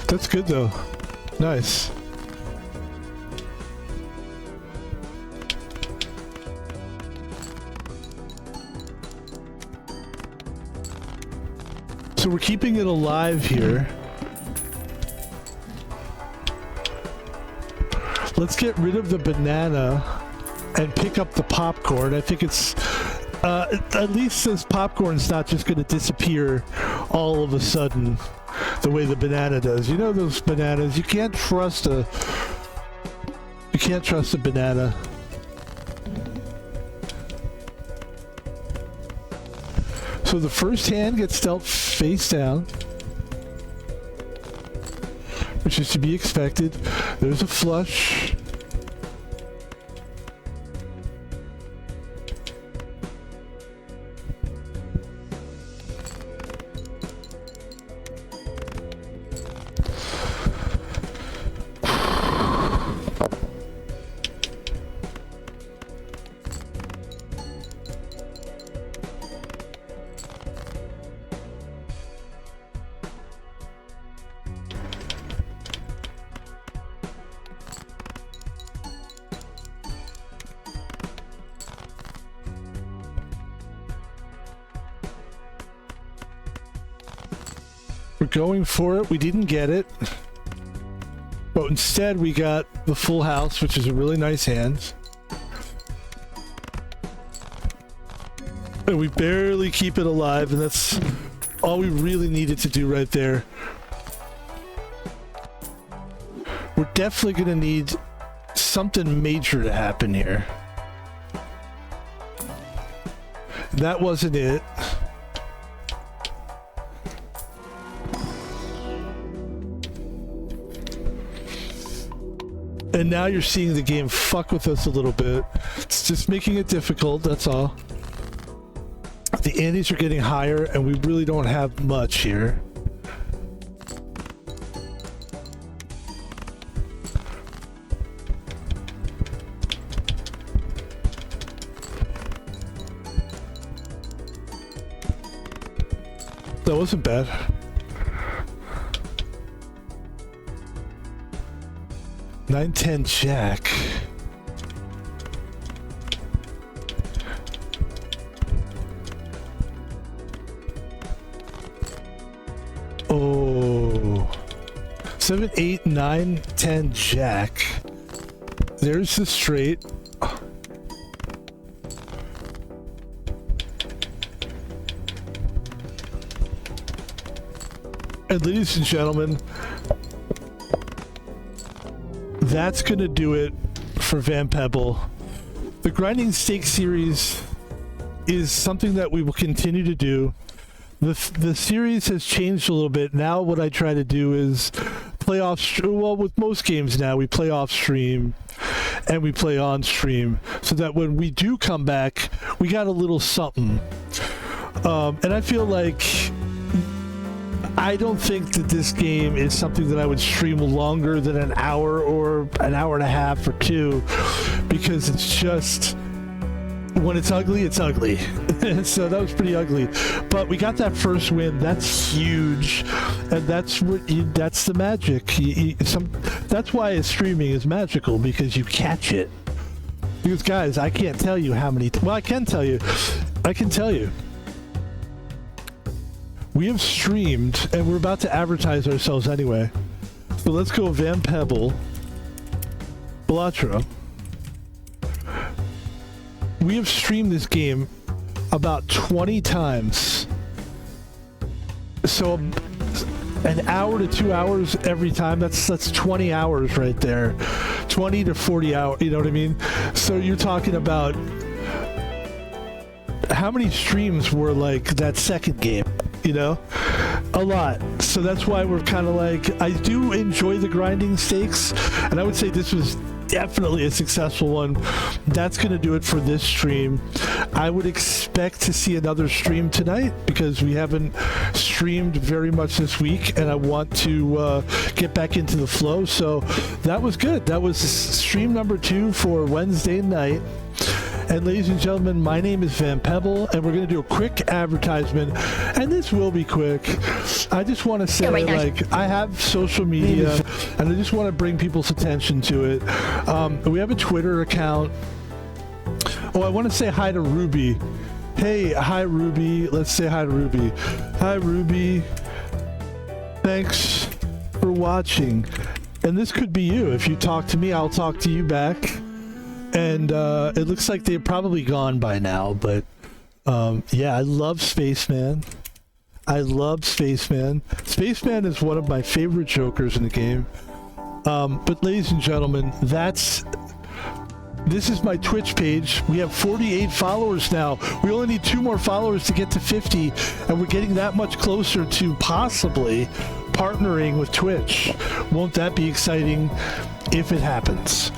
That's good though. Nice. So we're keeping it alive here. Let's get rid of the banana and pick up the popcorn. I think it's at least this popcorn's not just going to disappear all of a sudden the way the banana does. You know those bananas, you can't trust a banana. So the first hand gets dealt face down, which is to be expected. There's a flush. We're going for it. We didn't get it. But instead we got the full house, which is a really nice hand. And we barely keep it alive, and that's all we really needed to do right there. We're definitely going to need something major to happen here. That wasn't it. And now you're seeing the game fuck with us a little bit. It's just making it difficult, that's all. The antes are getting higher, and we really don't have much here. That wasn't bad. Nine, 10 jack. Oh. 7, 8, 9, 10 jack. There's the straight. And ladies and gentlemen, that's gonna do it for Van Pebble. The Grinding Stake series is something that we will continue to do. The series has changed a little bit. Now what I try to do is play off, well, with most games now, we play off stream and we play on stream, so that when we do come back, we got a little something. And I feel like I don't think that this game is something that I would stream longer than an hour or an hour and a half or two, because it's just, when it's ugly, it's ugly. So that was pretty ugly. But we got that first win. That's huge. And that's that's the magic. That's why streaming is magical, because you catch it. Because guys, I can't tell you how many, well, I can tell you. We have streamed, and we're about to advertise ourselves anyway. So let's go Van Pebble, Balatro. We have streamed this game about 20 times. So an hour to 2 hours every time, that's 20 hours right there. 20 to 40 hours, you know what I mean? So you're talking about how many streams were like that second game? You know, a lot. So that's why we're kind of like, I do enjoy the Grinding Stakes, and I would say this was definitely a successful one. That's going to do it for this stream. I would expect to see another stream tonight, because we haven't streamed very much this week, and I want to get back into the flow. So that was good. That was stream number 2 for Wednesday night. And ladies and gentlemen, my name is Van Pebble, and we're going to do a quick advertisement, and this will be quick. I just want to say, I have social media, and I just want to bring people's attention to it. We have a Twitter account. Oh, I want to say hi to Ruby. Hey, hi, Ruby. Let's say hi to Ruby. Hi, Ruby. Thanks for watching. And this could be you. If you talk to me, I'll talk to you back. And it looks like they're probably gone by now, but yeah, I love Spaceman. I love Spaceman. Spaceman is one of my favorite Jokers in the game. But ladies and gentlemen, this is my Twitch page. We have 48 followers now. We only need 2 more followers to get to 50, and we're getting that much closer to possibly partnering with Twitch. Won't that be exciting if it happens?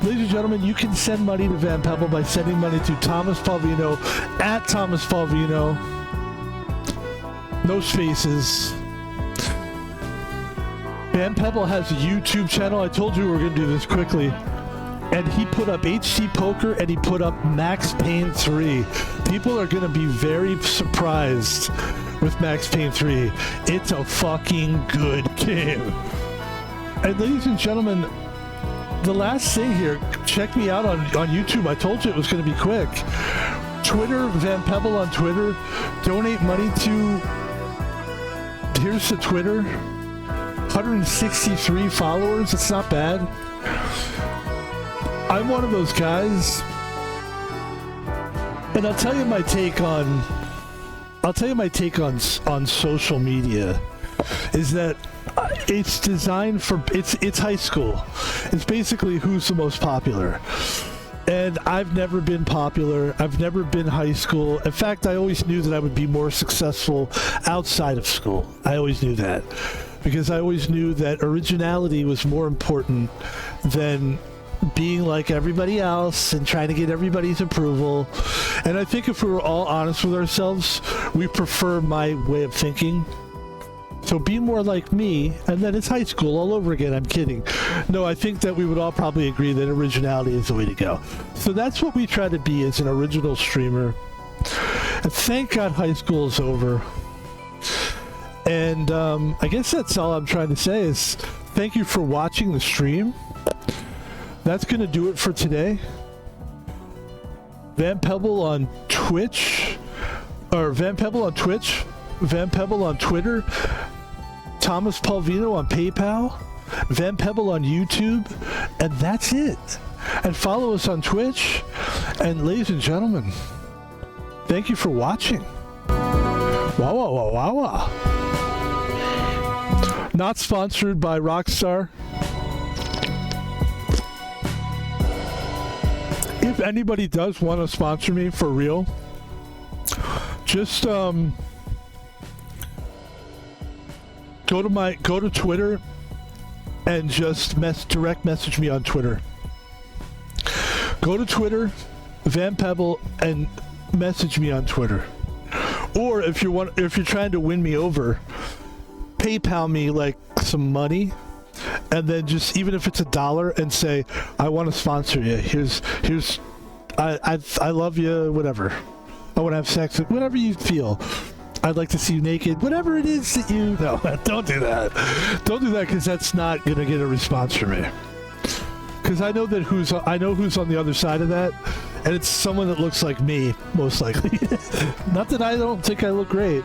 Ladies and gentlemen, you can send money to Van Pebble by sending money to Thomas Palvino at Thomas Palvino. No spaces. Van Pebble has a YouTube channel. I told you we were going to do this quickly. And he put up HC Poker, and he put up Max Payne 3. People are going to be very surprised with Max Payne 3. It's a fucking good game. And ladies and gentlemen, the last thing here, check me out on YouTube. I told you it was going to be quick. Twitter, Van Pebble on Twitter. Donate money to... Here's the Twitter. 163 followers. It's not bad. I'm one of those guys, and I'll tell you my take on social media is that it's designed for it's high school. It's basically who's the most popular. And I've never been popular. I've never been high school. In fact, I always knew that I would be more successful outside of school. I always knew that because I always knew that originality was more important than being like everybody else and trying to get everybody's approval. And I think if we were all honest with ourselves, we prefer my way of thinking. So be more like me, and then it's high school all over again. I'm kidding. No, I think that we would all probably agree that originality is the way to go. So that's what we try to be as an original streamer. And thank God high school is over. And I guess that's all I'm trying to say is thank you for watching the stream. That's going to do it for today. Van Pebble on Twitch, or Van Pebble on Twitch, Van Pebble on Twitter, Thomas Palvino on PayPal, Van Pebble on YouTube, and that's it. And follow us on Twitch. And ladies and gentlemen, thank you for watching. Wow, wow, wow, wow, wow. Not sponsored by Rockstar. If anybody does want to sponsor me for real, just go to Twitter and just direct message me on Twitter. Go to Twitter, Van Pebble, and message me on Twitter. Or if you're trying to win me over, PayPal me like some money. And then just, even if it's $1, and say, I want to sponsor you. I love you, whatever. I want to have sex, whatever you feel. I'd like to see you naked, whatever it is that you... No, don't do that. Don't do that, because that's not going to get a response from me. Because I know who's on the other side of that, and it's someone that looks like me, most likely. Not that I don't think I look great.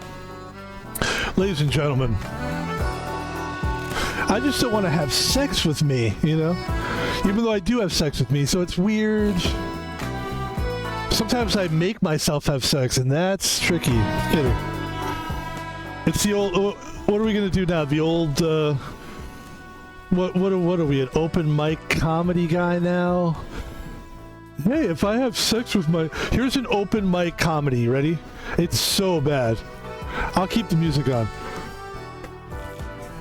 Ladies and gentlemen, I just don't want to have sex with me, you know? Even though I do have sex with me, so it's weird. Sometimes I make myself have sex, and that's tricky. Kidding. It's the old... What are we going to do now? The old... What are we, an open mic comedy guy now? Hey, if I have sex with my... Here's an open mic comedy, ready? It's so bad. I'll keep the music on.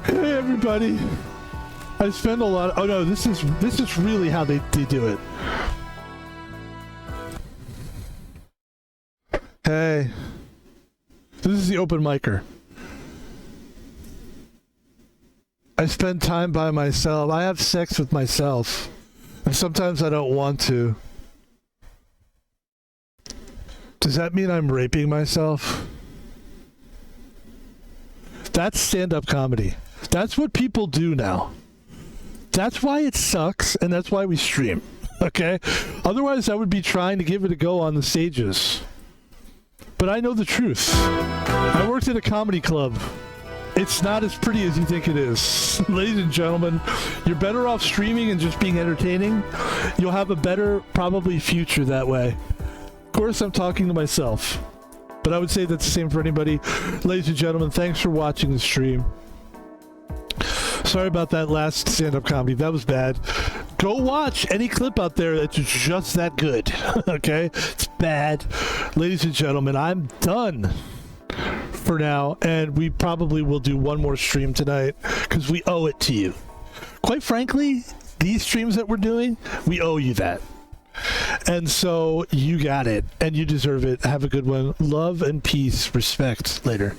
Hey everybody, I spend a lot. Oh no, this is really how they do it. Hey, this is the open micer. I spend time by myself. I have sex with myself, and sometimes I don't want to. Does that mean I'm raping myself? That's stand-up comedy. That's what people do now. That's why it sucks, and that's why we stream. Okay? Otherwise, I would be trying to give it a go on the stages. But I know the truth. I worked at a comedy club. It's not as pretty as you think it is. Ladies and gentlemen, you're better off streaming and just being entertaining. You'll have a better, probably, future that way. Of course, I'm talking to myself. But I would say that's the same for anybody. Ladies and gentlemen, thanks for watching the stream. Sorry about that last stand-up comedy. That was bad. Go watch any clip out there that's just that good. Okay? It's bad. Ladies and gentlemen, I'm done for now, and we probably will do one more stream tonight because we owe it to you. Quite frankly, these streams that we're doing, we owe you that. And so you got it, and you deserve it. Have a good one. Love and peace. Respect. Later.